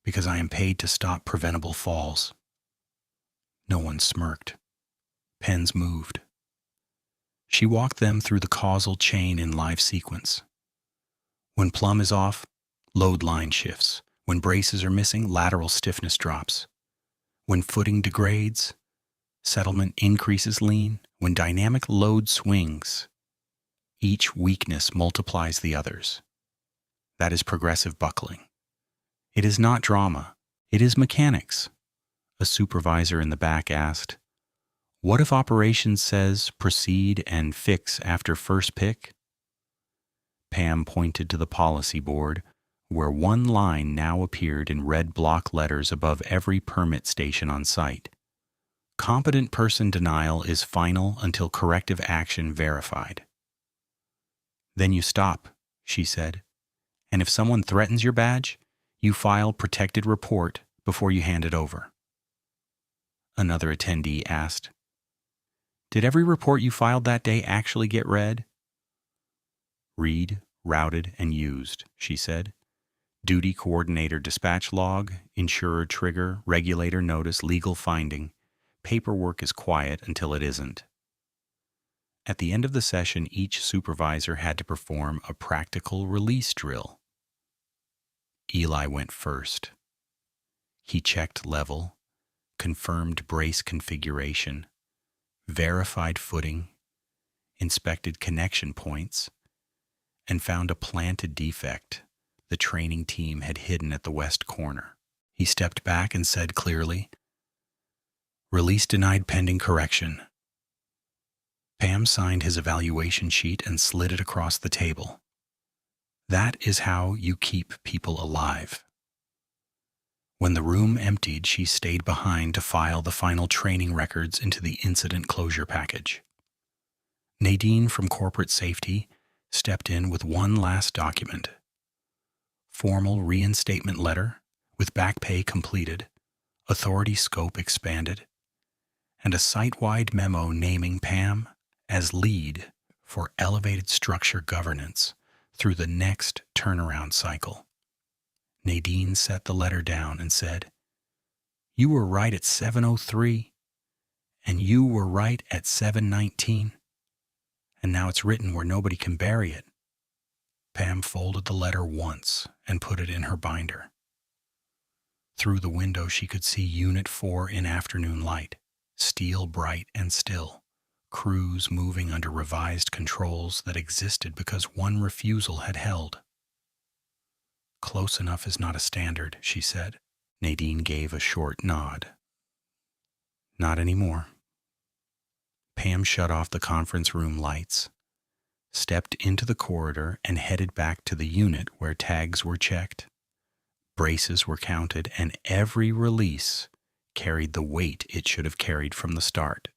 because I am paid to stop preventable falls." No one smirked. Pens moved. She walked them through the causal chain in live sequence. When Plumb is off, load line shifts. When braces are missing, lateral stiffness drops. When footing degrades, settlement increases lean. When dynamic load swings, each weakness multiplies the others. That is progressive buckling. It is not drama. It is mechanics. A supervisor in the back asked, "What if operations says proceed and fix after first pick?" Pam pointed to the policy board, where one line now appeared in red block letters above every permit station on site. "Competent person denial is final until corrective action verified." "Then you stop," she said, "and if someone threatens your badge, you file protected report before you hand it over." Another attendee asked, "Did every report you filed that day actually get read?" "Read, routed, and used," she said. Duty coordinator dispatch log, insurer trigger, regulator notice, legal finding. Paperwork is quiet until it isn't. At the end of the session, each supervisor had to perform a practical release drill. Eli went first. He checked level, confirmed brace configuration, verified footing, inspected connection points, and found a planted defect the training team had hidden at the west corner. He stepped back and said clearly, "Release denied pending correction." Pam signed his evaluation sheet and slid it across the table. That is how you keep people alive. When the room emptied, she stayed behind to file the final training records into the incident closure package. Nadine from corporate safety stepped in with one last document. Formal reinstatement letter with back pay completed, authority scope expanded, and a site-wide memo naming Pam as lead for elevated structure governance through the next turnaround cycle. Nadine set the letter down and said, "You were right at 7:03, and you were right at 7:19, and now it's written where nobody can bury it." Pam folded the letter once and put it in her binder. Through the window she could see Unit 4 in afternoon light, steel bright and still, crews moving under revised controls that existed because one refusal had held. "Close enough is not a standard," she said. Nadine gave a short nod. "Not anymore." Pam shut off the conference room lights, stepped into the corridor, and headed back to the unit where tags were checked, braces were counted, and every release carried the weight it should have carried from the start.